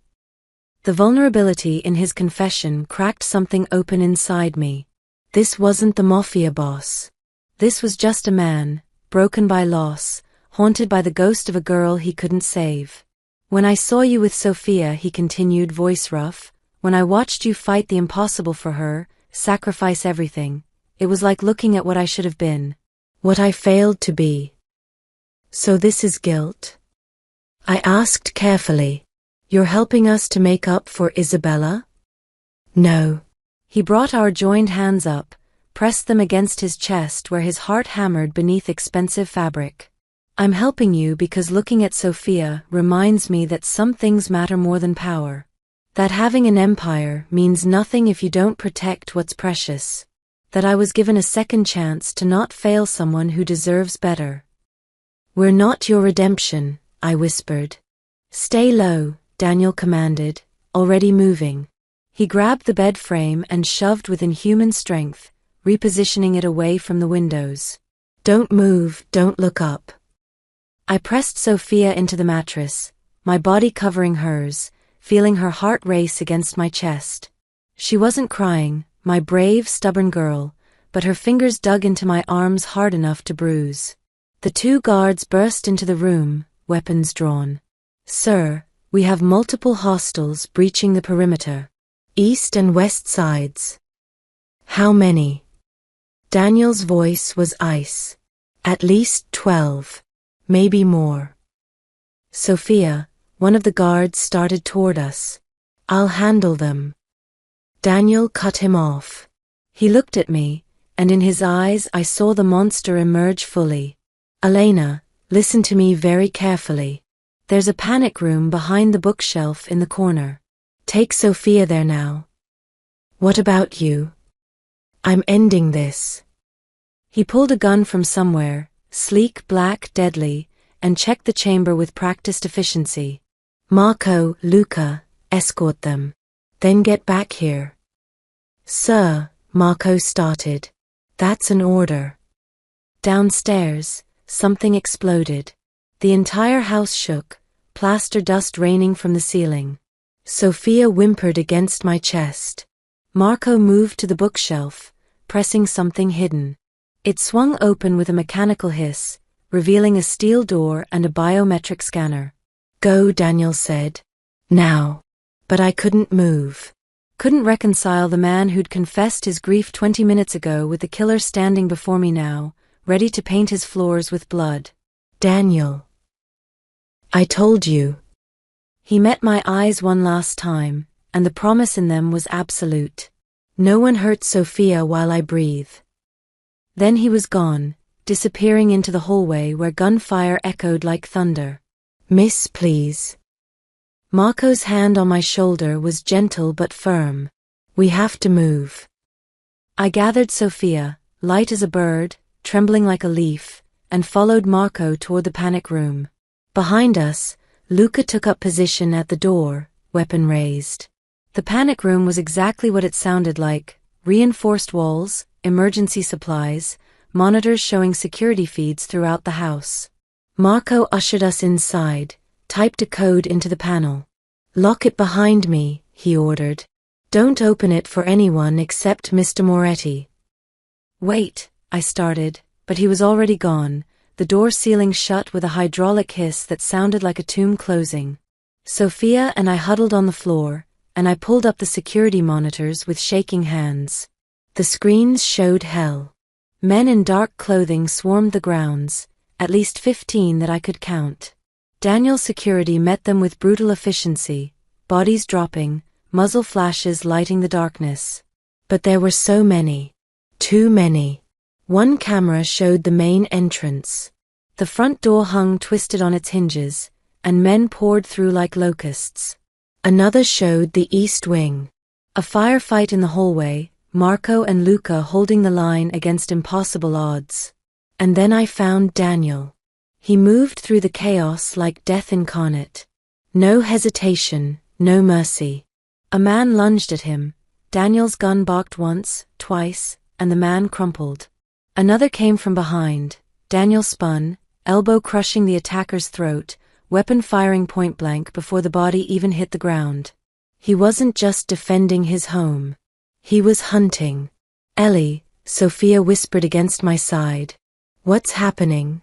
The vulnerability in his confession cracked something open inside me. This wasn't the Mafia boss. This was just a man, broken by loss, haunted by the ghost of a girl he couldn't save. When I saw you with Sophia, he continued, voice rough, when I watched you fight the impossible for her, sacrifice everything, it was like looking at what I should have been. What I failed to be. So this is guilt? I asked carefully. You're helping us to make up for Isabella? No. He brought our joined hands up, pressed them against his chest where his heart hammered beneath expensive fabric. I'm helping you because looking at Sophia reminds me that some things matter more than power. That having an empire means nothing if you don't protect what's precious. That I was given a second chance to not fail someone who deserves better. We're not your redemption, I whispered. Stay low, Daniel commanded, already moving. He grabbed the bed frame and shoved with inhuman strength, repositioning it away from the windows. Don't move, don't look up. I pressed Sophia into the mattress, my body covering hers, feeling her heart race against my chest. She wasn't crying, my brave, stubborn girl, but her fingers dug into my arms hard enough to bruise. The two guards burst into the room, weapons drawn. Sir, we have multiple hostiles breaching the perimeter. East and west sides. How many? Daniel's voice was ice. At least 12. Maybe more. Sophia, one of the guards, started toward us. I'll handle them. Daniel cut him off. He looked at me, and in his eyes I saw the monster emerge fully. Elena, listen to me very carefully. There's a panic room behind the bookshelf in the corner. Take Sophia there now. What about you? I'm ending this. He pulled a gun from somewhere, sleek, black, deadly, and checked the chamber with practiced efficiency. Marco, Luca, escort them. Then get back here. Sir, Marco started. That's an order. Downstairs, something exploded. The entire house shook, plaster dust raining from the ceiling. Sophia whimpered against my chest. Marco moved to the bookshelf, pressing something hidden. It swung open with a mechanical hiss, revealing a steel door and a biometric scanner. Go, Daniel said. Now. But I couldn't move. Couldn't reconcile the man who'd confessed his grief 20 minutes ago with the killer standing before me now, ready to paint his floors with blood. Daniel. I told you. He met my eyes one last time, and the promise in them was absolute. No one hurt Sophia while I breathe. Then he was gone, disappearing into the hallway where gunfire echoed like thunder. "Miss, please." Marco's hand on my shoulder was gentle but firm. "We have to move." I gathered Sophia, light as a bird, trembling like a leaf, and followed Marco toward the panic room. Behind us, Luca took up position at the door, weapon raised. The panic room was exactly what it sounded like: reinforced walls, emergency supplies, monitors showing security feeds throughout the house. Marco ushered us inside, typed a code into the panel. "Lock it behind me," he ordered. "Don't open it for anyone except Mr. Moretti." "Wait," I started, but he was already gone, the door sealing shut with a hydraulic hiss that sounded like a tomb closing. Sophia and I huddled on the floor, and I pulled up the security monitors with shaking hands. The screens showed hell. Men in dark clothing swarmed the grounds, at least 15 that I could count. Daniel's security met them with brutal efficiency, bodies dropping, muzzle flashes lighting the darkness. But there were so many. Too many. One camera showed the main entrance. The front door hung twisted on its hinges, and men poured through like locusts. Another showed the east wing. A firefight in the hallway, Marco and Luca holding the line against impossible odds. And then I found Daniel. He moved through the chaos like death incarnate. No hesitation, no mercy. A man lunged at him. Daniel's gun barked once, twice, and the man crumpled. Another came from behind. Daniel spun, elbow crushing the attacker's throat, weapon firing point blank before the body even hit the ground. He wasn't just defending his home. He was hunting. "Ellie," Sophia whispered against my side. "What's happening?"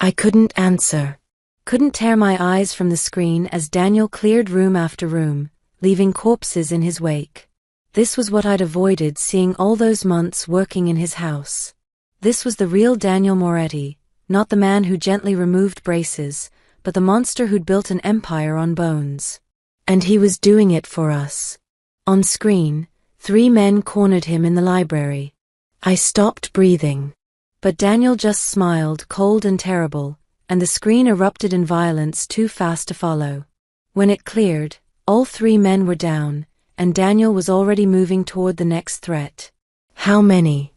I couldn't answer. Couldn't tear my eyes from the screen as Daniel cleared room after room, leaving corpses in his wake. This was what I'd avoided seeing all those months working in his house. This was the real Daniel Moretti, not the man who gently removed braces, but the monster who'd built an empire on bones. And he was doing it for us. On screen, 3 men cornered him in the library. I stopped breathing. But Daniel just smiled, cold and terrible, and the screen erupted in violence too fast to follow. When it cleared, all 3 men were down, and Daniel was already moving toward the next threat. "How many?"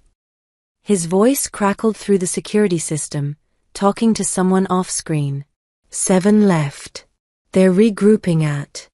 His voice crackled through the security system, talking to someone off-screen. 7 left. They're regrouping at.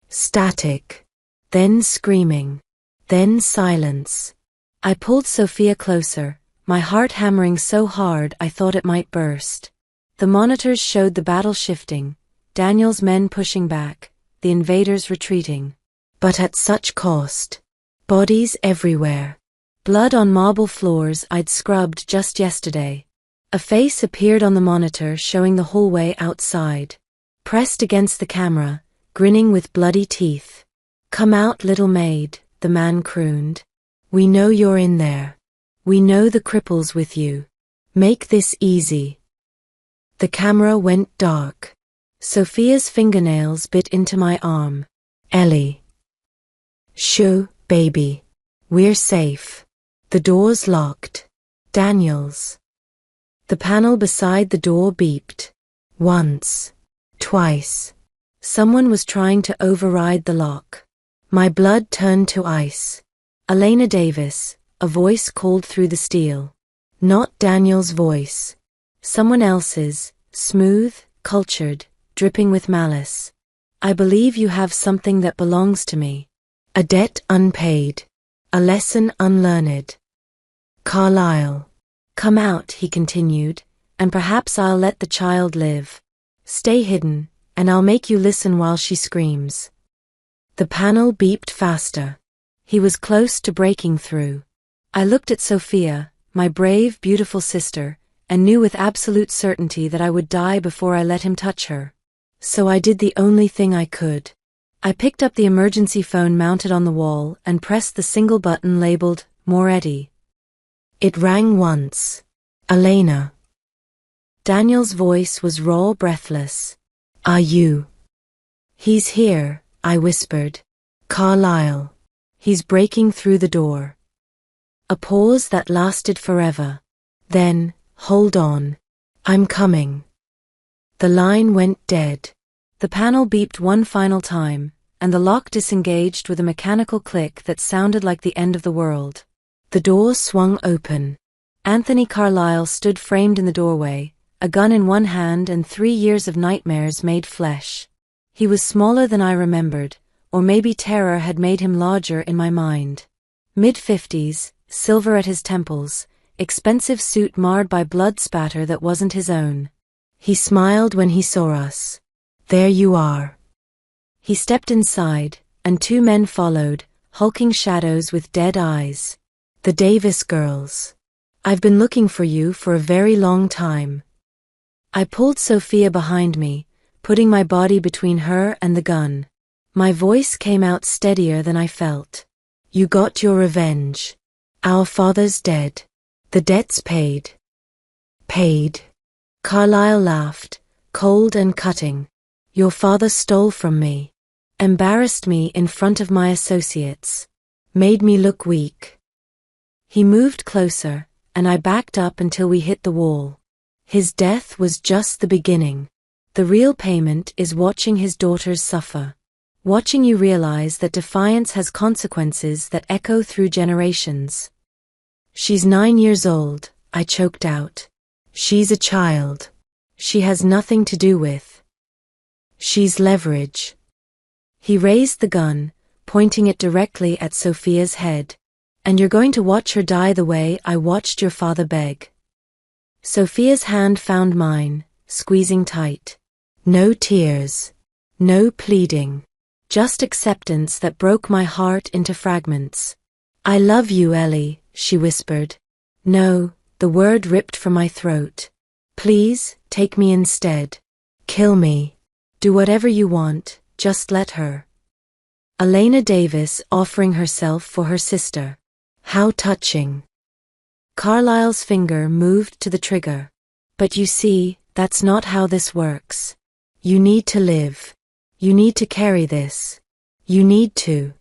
Static. Then screaming. Then silence. I pulled Sophia closer, my heart hammering so hard I thought it might burst. The monitors showed the battle shifting, Daniel's men pushing back, the invaders retreating. But at such cost. Bodies everywhere. Blood on marble floors I'd scrubbed just yesterday. A face appeared on the monitor showing the hallway outside. Pressed against the camera, grinning with bloody teeth. "Come out, little maid," the man crooned. "We know you're in there. We know the cripple's with you. Make this easy." The camera went dark. Sophia's fingernails bit into my arm. "Ellie." "Shoo, baby. We're safe." The door's locked. Daniel's. The panel beside the door beeped. Once. Twice. Someone was trying to override the lock. My blood turned to ice. Elena Davis, a voice called through the steel. Not Daniel's voice. Someone else's, smooth, cultured, dripping with malice. "I believe you have something that belongs to me. A debt unpaid. A lesson unlearned." Carlyle. "Come out," he continued, "and perhaps I'll let the child live. Stay hidden, and I'll make you listen while she screams." The panel beeped faster. He was close to breaking through. I looked at Sophia, my brave, beautiful sister, and knew with absolute certainty that I would die before I let him touch her. So I did the only thing I could. I picked up the emergency phone mounted on the wall and pressed the single button labeled Moretti. It rang once. "Elena." Daniel's voice was raw, breathless. "Are you?" "He's here," I whispered. "Carlyle. He's breaking through the door." A pause that lasted forever. Then, hold on. I'm coming. The line went dead. The panel beeped one final time, and the lock disengaged with a mechanical click that sounded like the end of the world. The door swung open. Anthony Carlyle stood framed in the doorway, a gun in one hand and 3 years of nightmares made flesh. He was smaller than I remembered, or maybe terror had made him larger in my mind. Mid-50s, silver at his temples, expensive suit marred by blood spatter that wasn't his own. He smiled when he saw us. There you are. He stepped inside, and 2 men followed, hulking shadows with dead eyes. The Davis girls. I've been looking for you for a very long time. I pulled Sophia behind me, putting my body between her and the gun. My voice came out steadier than I felt. You got your revenge. Our father's dead. The debt's paid. Paid. Carlyle laughed, cold and cutting. Your father stole from me. Embarrassed me in front of my associates. Made me look weak. He moved closer, and I backed up until we hit the wall. His death was just the beginning. The real payment is watching his daughters suffer. Watching you realize that defiance has consequences that echo through generations. She's 9 years old, I choked out. She's a child. She has nothing to do with. She's leverage. He raised the gun, pointing it directly at Sophia's head. And you're going to watch her die the way I watched your father beg. Sophia's hand found mine, squeezing tight. No tears. No pleading. Just acceptance that broke my heart into fragments. I love you, Ellie, she whispered. No, the word ripped from my throat. Please, take me instead. Kill me. Do whatever you want, just let her. Elena Davis offering herself for her sister. How touching. Carlyle's finger moved to the trigger. But you see, that's not how this works. You need to live. You need to carry this. You need to.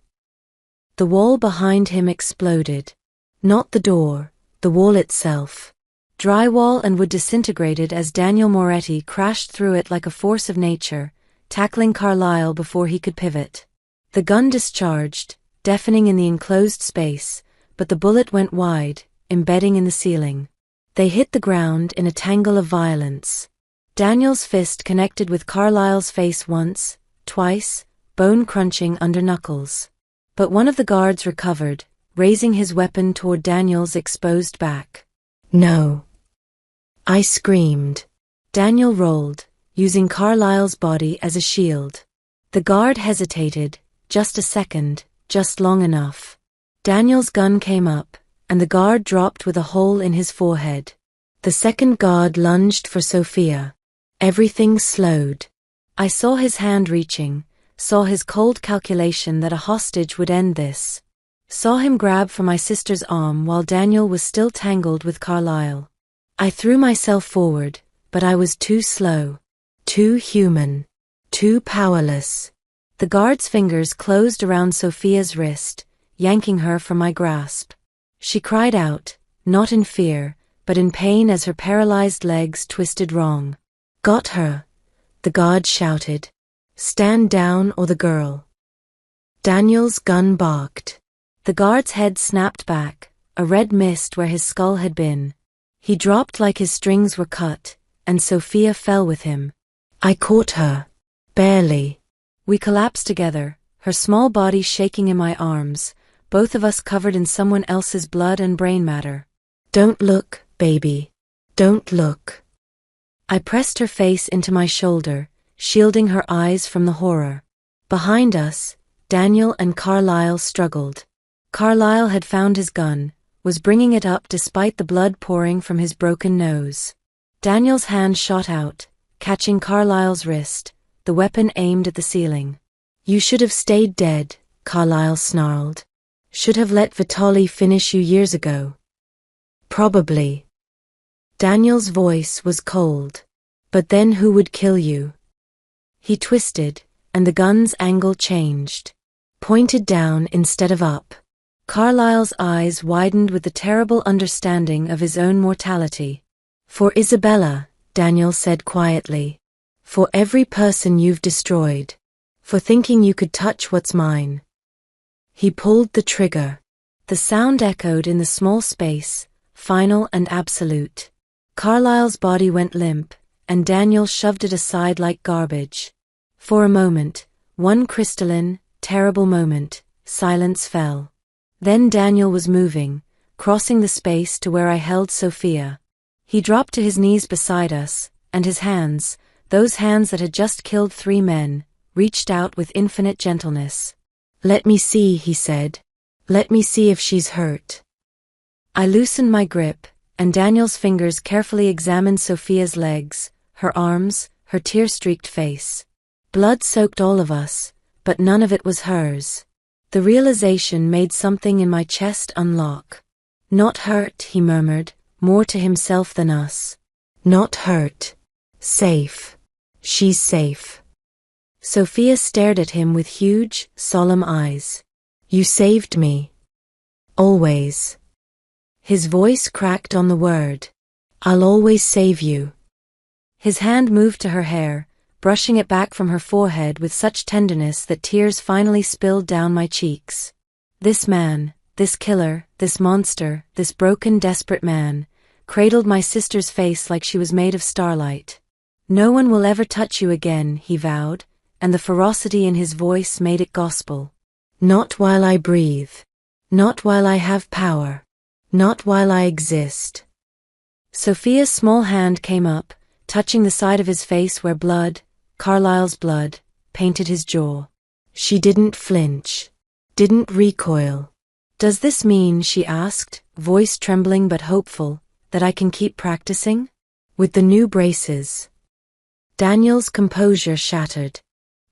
The wall behind him exploded. Not the door, the wall itself. Drywall and wood disintegrated as Daniel Moretti crashed through it like a force of nature, tackling Carlyle before he could pivot. The gun discharged, deafening in the enclosed space, but the bullet went wide, embedding in the ceiling. They hit the ground in a tangle of violence. Daniel's fist connected with Carlyle's face once, twice, bone crunching under knuckles. But one of the guards recovered, raising his weapon toward Daniel's exposed back. No. I screamed. Daniel rolled, using Carlyle's body as a shield. The guard hesitated, just a second, just long enough. Daniel's gun came up, and the guard dropped with a hole in his forehead. The second guard lunged for Sophia. Everything slowed. I saw his hand reaching, saw his cold calculation that a hostage would end this. Saw him grab for my sister's arm while Daniel was still tangled with Carlyle. I threw myself forward, but I was too slow. Too human. Too powerless. The guard's fingers closed around Sophia's wrist, yanking her from my grasp. She cried out, not in fear, but in pain as her paralyzed legs twisted wrong. Got her. The guard shouted. Stand down or the girl. Daniel's gun barked. The guard's head snapped back, a red mist where his skull had been. He dropped like his strings were cut, and Sophia fell with him. I caught her. Barely. We collapsed together, her small body shaking in my arms, both of us covered in someone else's blood and brain matter. Don't look, baby. Don't look. I pressed her face into my shoulder, shielding her eyes from the horror. Behind us, Daniel and Carlyle struggled. Carlyle had found his gun, was bringing it up despite the blood pouring from his broken nose. Daniel's hand shot out, catching Carlyle's wrist, the weapon aimed at the ceiling. You should have stayed dead, Carlyle snarled. Should have let Vitali finish you years ago. Probably. Daniel's voice was cold. But then who would kill you? He twisted, and the gun's angle changed. Pointed down instead of up. Carlyle's eyes widened with the terrible understanding of his own mortality. For Isabella, Daniel said quietly. For every person you've destroyed. For thinking you could touch what's mine. He pulled the trigger. The sound echoed in the small space, final and absolute. Carlyle's body went limp, and Daniel shoved it aside like garbage. For a moment, one crystalline, terrible moment, silence fell. Then Daniel was moving, crossing the space to where I held Sophia. He dropped to his knees beside us, and his hands, those hands that had just killed 3 men, reached out with infinite gentleness. "Let me see," he said. "Let me see if she's hurt." I loosened my grip, and Daniel's fingers carefully examined Sophia's legs, her arms, her tear-streaked face. Blood soaked all of us, but none of it was hers. The realization made something in my chest unlock. "Not hurt," he murmured, more to himself than us. "Not hurt. Safe. She's safe." Sophia stared at him with huge, solemn eyes. "You saved me. Always." His voice cracked on the word. "I'll always save you." His hand moved to her hair, brushing it back from her forehead with such tenderness that tears finally spilled down my cheeks. This man, this killer, this monster, this broken, desperate man, cradled my sister's face like she was made of starlight. "No one will ever touch you again," he vowed, and the ferocity in his voice made it gospel. "Not while I breathe. Not while I have power. Not while I exist." Sophia's small hand came up, touching the side of his face where blood, Carlyle's blood, painted his jaw. She didn't flinch. Didn't recoil. "Does this mean," she asked, voice trembling but hopeful, "that I can keep practicing? With the new braces?" Daniel's composure shattered.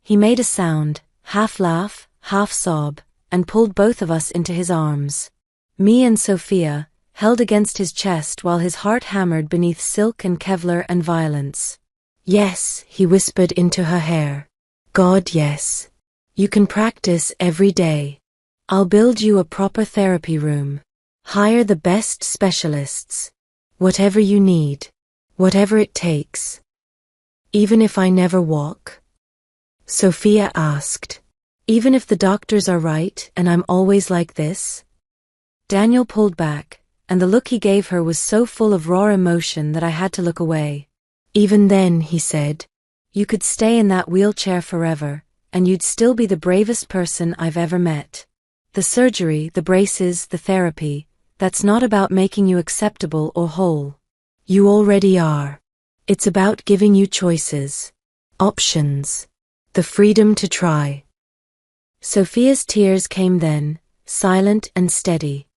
He made a sound, half laugh, half sob, and pulled both of us into his arms. Me and Sophia, held against his chest while his heart hammered beneath silk and Kevlar and violence. "Yes," he whispered into her hair. "God, yes. You can practice every day. I'll build you a proper therapy room. Hire the best specialists. Whatever you need. Whatever it takes. Even if I never walk?" Sophia asked. "Even if the doctors are right and I'm always like this?" Daniel pulled back, and the look he gave her was so full of raw emotion that I had to look away. "Even then," he said, "you could stay in that wheelchair forever, and you'd still be the bravest person I've ever met. The surgery, the braces, the therapy, that's not about making you acceptable or whole. You already are. It's about giving you choices. Options. The freedom to try." Sophia's tears came then, silent and steady.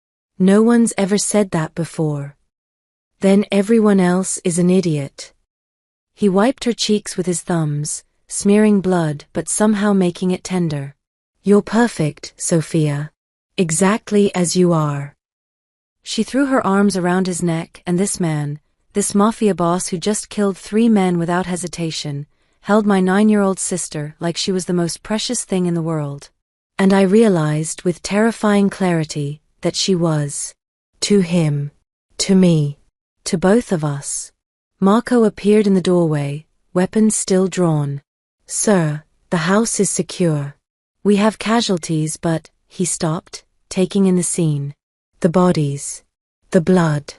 "No one's ever said that before." "Then everyone else is an idiot." He wiped her cheeks with his thumbs, smearing blood but somehow making it tender. "You're perfect, Sophia. Exactly as you are." She threw her arms around his neck, and this man, this Mafia boss who just killed 3 men without hesitation, held my 9-year-old sister like she was the most precious thing in the world. And I realized with terrifying clarity that she was. To him. To me. To both of us. Marco appeared in the doorway, weapons still drawn. "Sir, the house is secure. We have casualties but," he stopped, taking in the scene. "The bodies. The blood."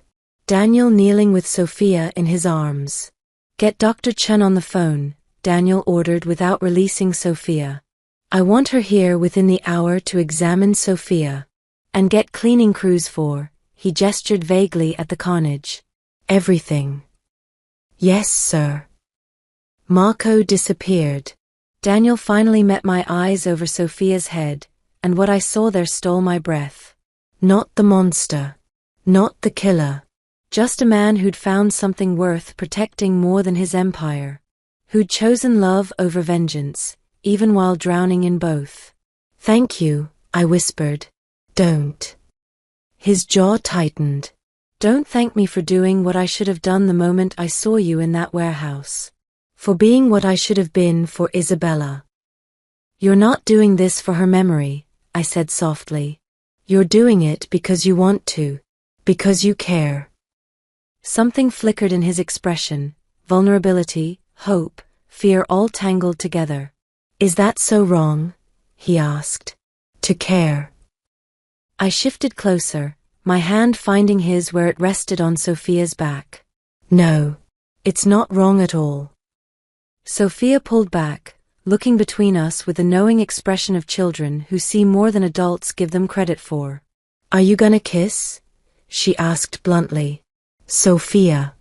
Daniel kneeling with Sophia in his arms. "Get Dr. Chen on the phone," Daniel ordered without releasing Sophia. "I want her here within the hour to examine Sophia. And get cleaning crews for," he gestured vaguely at the carnage. "Everything." "Yes, sir." Marco disappeared. Daniel finally met my eyes over Sophia's head, and what I saw there stole my breath. Not the monster. Not the killer. Just a man who'd found something worth protecting more than his empire. Who'd chosen love over vengeance, even while drowning in both. "Thank you," I whispered. "Don't." His jaw tightened. "Don't thank me for doing what I should have done the moment I saw you in that warehouse. For being what I should have been for Isabella. You're not doing this for her memory," I said softly. You're doing it because you want to. Because you care. Something flickered in his expression, vulnerability, hope, fear all tangled together. Is that so wrong? He asked. To care. I shifted closer, my hand finding his where it rested on Sophia's back. No. It's not wrong at all. Sophia pulled back, looking between us with the knowing expression of children who see more than adults give them credit for. Are you gonna kiss? She asked bluntly. Sophia.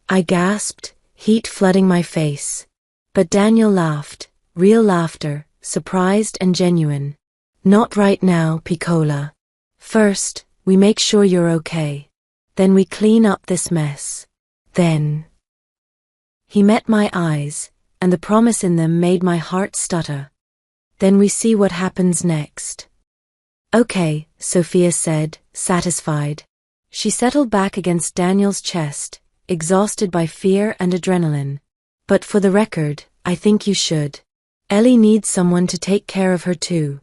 I gasped, heat flooding my face. But Daniel laughed, real laughter, surprised and genuine. Not right now, Piccola. First, we make sure you're okay. Then we clean up this mess. Then. He met my eyes, and the promise in them made my heart stutter. Then we see what happens next. Okay, Sophia said, satisfied. She settled back against Daniel's chest, exhausted by fear and adrenaline. But for the record, I think you should. Ellie needs someone to take care of her too.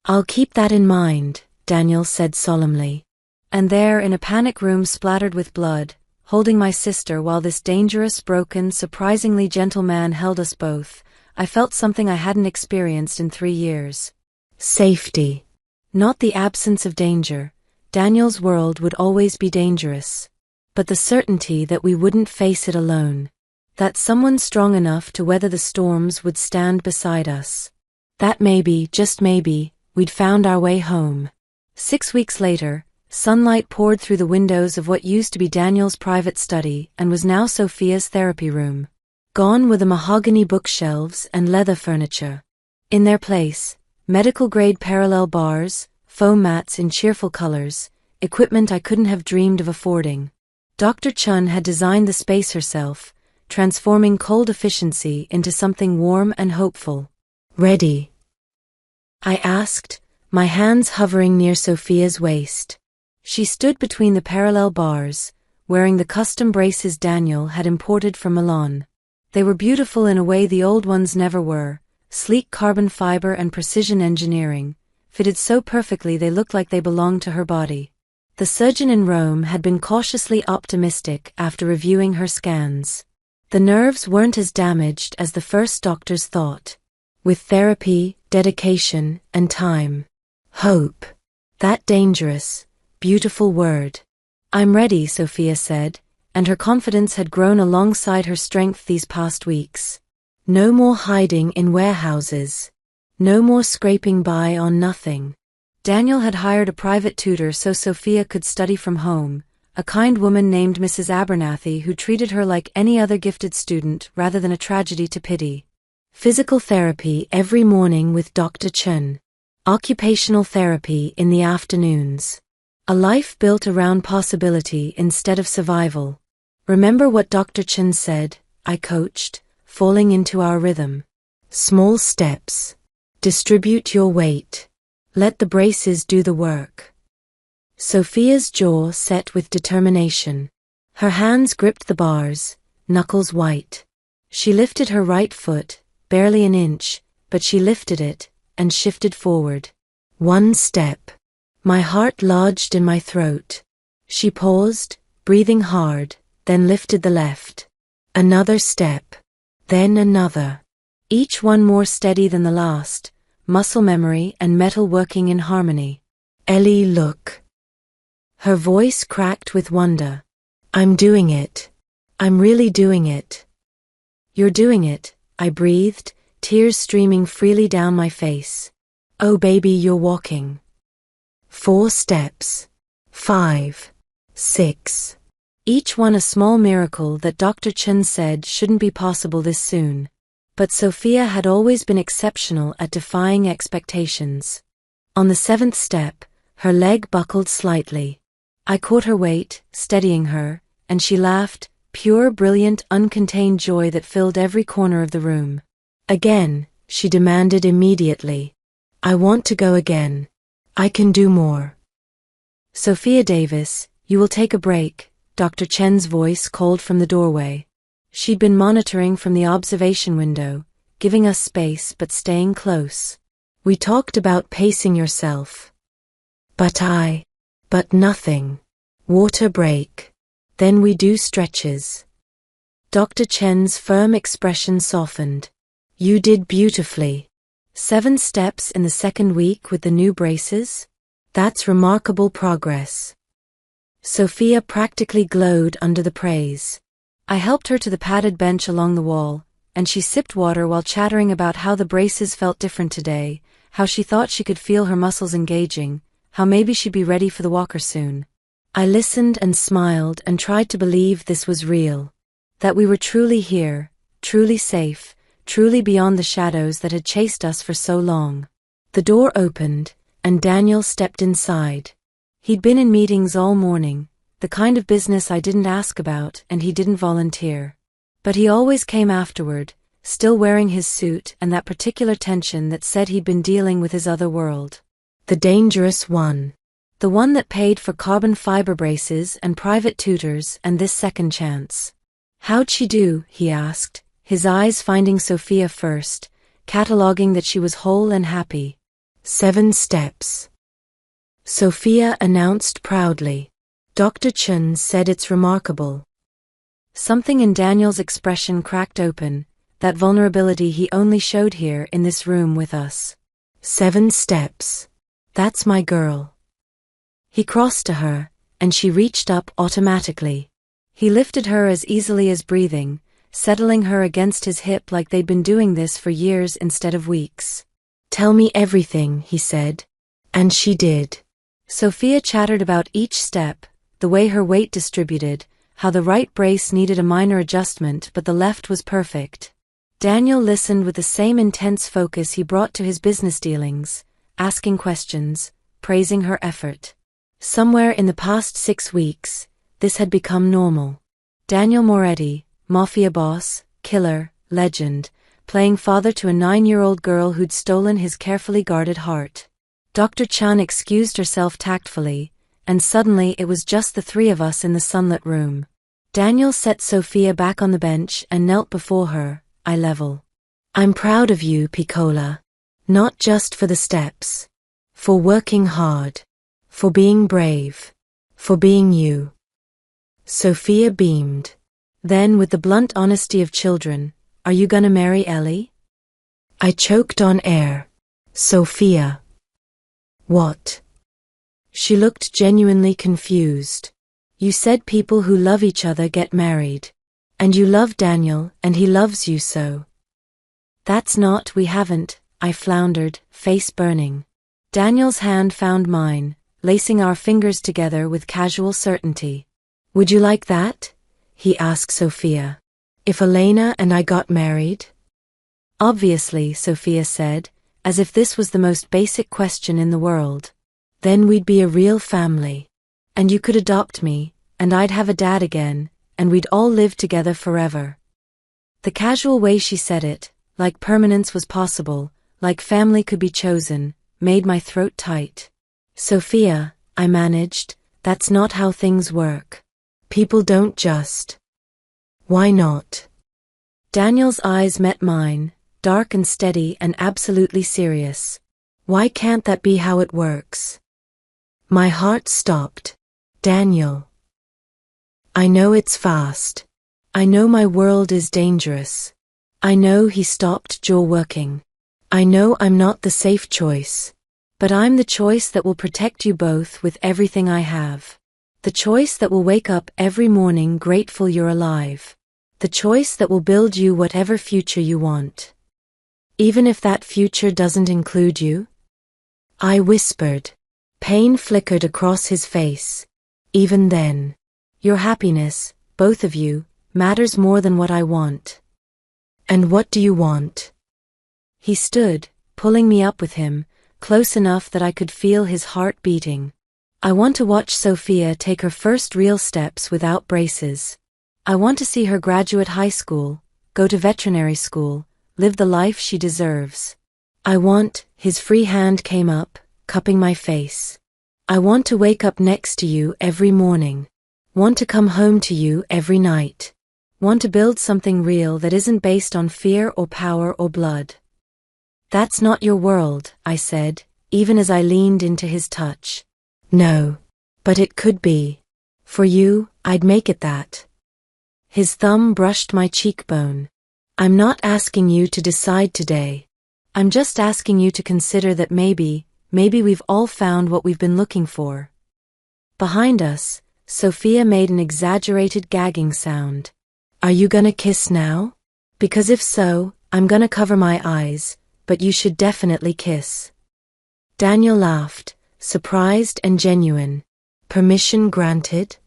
I'll keep that in mind, Daniel said solemnly. And there in a panic room splattered with blood, holding my sister while this dangerous, broken, surprisingly gentle man held us both, I felt something I hadn't experienced in 3 years. Safety. Not the absence of danger. Daniel's world would always be dangerous. But the certainty that we wouldn't face it alone. That someone strong enough to weather the storms would stand beside us. That maybe, just maybe, we'd found our way home. 6 weeks later, sunlight poured through the windows of what used to be Daniel's private study and was now Sophia's therapy room. Gone were the mahogany bookshelves and leather furniture. In their place, medical-grade parallel bars, foam mats in cheerful colors, equipment I couldn't have dreamed of affording. Dr. Chun had designed the space herself, transforming cold efficiency into something warm and hopeful. Ready? I asked, my hands hovering near Sophia's waist. She stood between the parallel bars, wearing the custom braces Daniel had imported from Milan. They were beautiful in a way the old ones never were, sleek carbon fiber and precision engineering, fitted so perfectly they looked like they belonged to her body. The surgeon in Rome had been cautiously optimistic after reviewing her scans. The nerves weren't as damaged as the first doctors thought. With therapy, dedication, and time. Hope. That dangerous, beautiful word. I'm ready, Sophia said, and her confidence had grown alongside her strength these past weeks. No more hiding in warehouses. No more scraping by on nothing. Daniel had hired a private tutor so Sophia could study from home, a kind woman named Mrs. Abernathy who treated her like any other gifted student rather than a tragedy to pity. Physical therapy every morning with Dr. Chun. Occupational therapy in the afternoons. A life built around possibility instead of survival. Remember what Dr. Chun said, I coached, falling into our rhythm. Small steps. Distribute your weight. Let the braces do the work. Sophia's jaw set with determination. Her hands gripped the bars, knuckles white. She lifted her right foot, barely an inch, but she lifted it, and shifted forward. 1 step. My heart lodged in my throat. She paused, breathing hard, then lifted the left. Another step. Then another. Each one more steady than the last, muscle memory and metal working in harmony. Ellie, look. Her voice cracked with wonder. I'm doing it. I'm really doing it. You're doing it, I breathed, tears streaming freely down my face. Oh baby, you're walking. 4 steps. 5. 6. Each one a small miracle that Dr. Chun said shouldn't be possible this soon. But Sophia had always been exceptional at defying expectations. On the 7th step, her leg buckled slightly. I caught her weight, steadying her, and she laughed, pure, brilliant, uncontained joy that filled every corner of the room. Again, she demanded immediately. I want to go again. I can do more. Sophia Davis, you will take a break, Dr. Chen's voice called from the doorway. She'd been monitoring from the observation window, giving us space but staying close. We talked about pacing yourself. But nothing. Water break. Then we do stretches. Dr. Chen's firm expression softened. You did beautifully. 7 steps in the second week with the new braces? That's remarkable progress. Sophia practically glowed under the praise. I helped her to the padded bench along the wall, and she sipped water while chattering about how the braces felt different today, how she thought she could feel her muscles engaging, how maybe she'd be ready for the walker soon. I listened and smiled and tried to believe this was real. That we were truly here, truly safe, truly beyond the shadows that had chased us for so long. The door opened, and Daniel stepped inside. He'd been in meetings all morning, the kind of business I didn't ask about and he didn't volunteer. But he always came afterward, still wearing his suit and that particular tension that said he'd been dealing with his other world. The dangerous one. The one that paid for carbon fiber braces and private tutors and this second chance. How'd she do? He asked, his eyes finding Sophia first, cataloging that she was whole and happy. 7 steps. Sophia announced proudly. Dr. Chen said it's remarkable. Something in Daniel's expression cracked open, that vulnerability he only showed here in this room with us. 7 steps. That's my girl. He crossed to her, and she reached up automatically. He lifted her as easily as breathing, settling her against his hip like they'd been doing this for years instead of weeks. Tell me everything, he said. And she did. Sophia chattered about each step, the way her weight distributed, how the right brace needed a minor adjustment but the left was perfect. Daniel listened with the same intense focus he brought to his business dealings, asking questions, praising her effort. Somewhere in the past 6 weeks, this had become normal. Daniel Moretti, Mafia boss, killer, legend, playing father to a 9-year-old girl who'd stolen his carefully guarded heart. Dr. Chan excused herself tactfully, and suddenly it was just the 3 of us in the sunlit room. Daniel set Sophia back on the bench and knelt before her, eye level. I'm proud of you, Piccola. Not just for the steps. For working hard. For being brave. For being you. Sophia beamed. Then with the blunt honesty of children, are you gonna marry Ellie? I choked on air. Sophia. What? She looked genuinely confused. You said people who love each other get married. And you love Daniel, and he loves you so. That's not, we haven't, I floundered, face burning. Daniel's hand found mine, lacing our fingers together with casual certainty. Would you like that? He asked Sophia. If Elena and I got married? Obviously, Sophia said, as if this was the most basic question in the world. Then we'd be a real family. And you could adopt me, and I'd have a dad again, and we'd all live together forever. The casual way she said it, like permanence was possible, like family could be chosen, made my throat tight. Sophia, I managed, that's not how things work. People don't just. Why not? Daniel's eyes met mine, dark and steady and absolutely serious. Why can't that be how it works? My heart stopped. Daniel. I know it's fast. I know my world is dangerous. I know he stopped jaw working. I know I'm not the safe choice. But I'm the choice that will protect you both with everything I have. The choice that will wake up every morning grateful you're alive. The choice that will build you whatever future you want. Even if that future doesn't include you? I whispered. Pain flickered across his face. Even then. Your happiness, both of you, matters more than what I want. And what do you want? He stood, pulling me up with him, close enough that I could feel his heart beating. I want to watch Sophia take her first real steps without braces. I want to see her graduate high school, go to veterinary school, live the life she deserves. I want, his free hand came up, cupping my face. I want to wake up next to you every morning. Want to come home to you every night. Want to build something real that isn't based on fear or power or blood. That's not your world, I said, even as I leaned into his touch. No. But it could be. For you, I'd make it that. His thumb brushed my cheekbone. I'm not asking you to decide today. I'm just asking you to consider that maybe we've all found what we've been looking for. Behind us, Sophia made an exaggerated gagging sound. Are you gonna kiss now? Because if so, I'm gonna cover my eyes, but you should definitely kiss. Daniel laughed, surprised and genuine. Permission granted?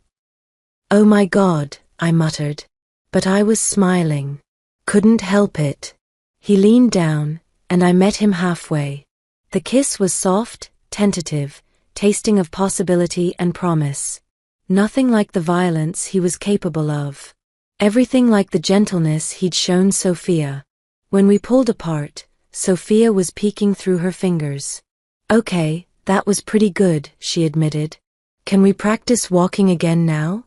Oh my God, I muttered. But I was smiling. Couldn't help it. He leaned down, and I met him halfway. The kiss was soft, tentative, tasting of possibility and promise. Nothing like the violence he was capable of. Everything like the gentleness he'd shown Sophia. When we pulled apart, Sophia was peeking through her fingers. Okay, that was pretty good, she admitted. Can we practice walking again now?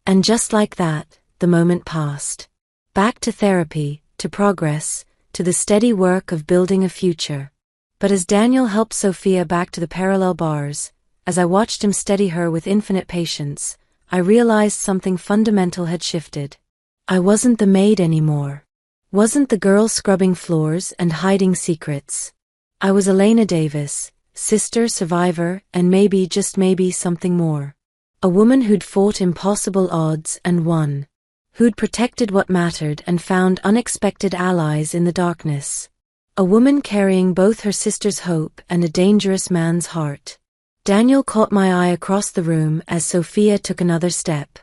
And just like that, the moment passed. Back to therapy, to progress, to the steady work of building a future. But as Daniel helped Sophia back to the parallel bars, as I watched him steady her with infinite patience, I realized something fundamental had shifted. I wasn't the maid anymore. Wasn't the girl scrubbing floors and hiding secrets. I was Elena Davis, sister, survivor, and maybe, just maybe, something more. A woman who'd fought impossible odds and won. Who'd protected what mattered and found unexpected allies in the darkness. A woman carrying both her sister's hope and a dangerous man's heart. Daniel caught my eye across the room as Sophia took another step.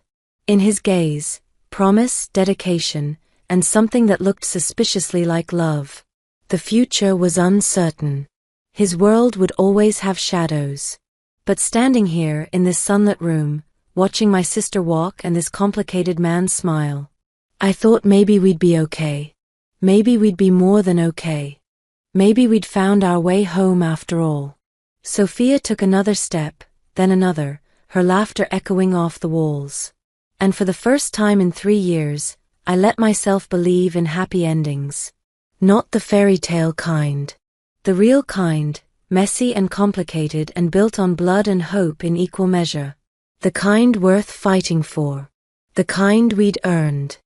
In his gaze, promise, dedication, and something that looked suspiciously like love. The future was uncertain. His world would always have shadows. But standing here in this sunlit room, watching my sister walk and this complicated man smile, I thought maybe we'd be okay. Maybe we'd be more than okay. Maybe we'd found our way home after all. Sophia took another step, then another, her laughter echoing off the walls. And for the first time in 3 years, I let myself believe in happy endings. Not the fairy tale kind. The real kind, messy and complicated and built on blood and hope in equal measure. The kind worth fighting for. The kind we'd earned.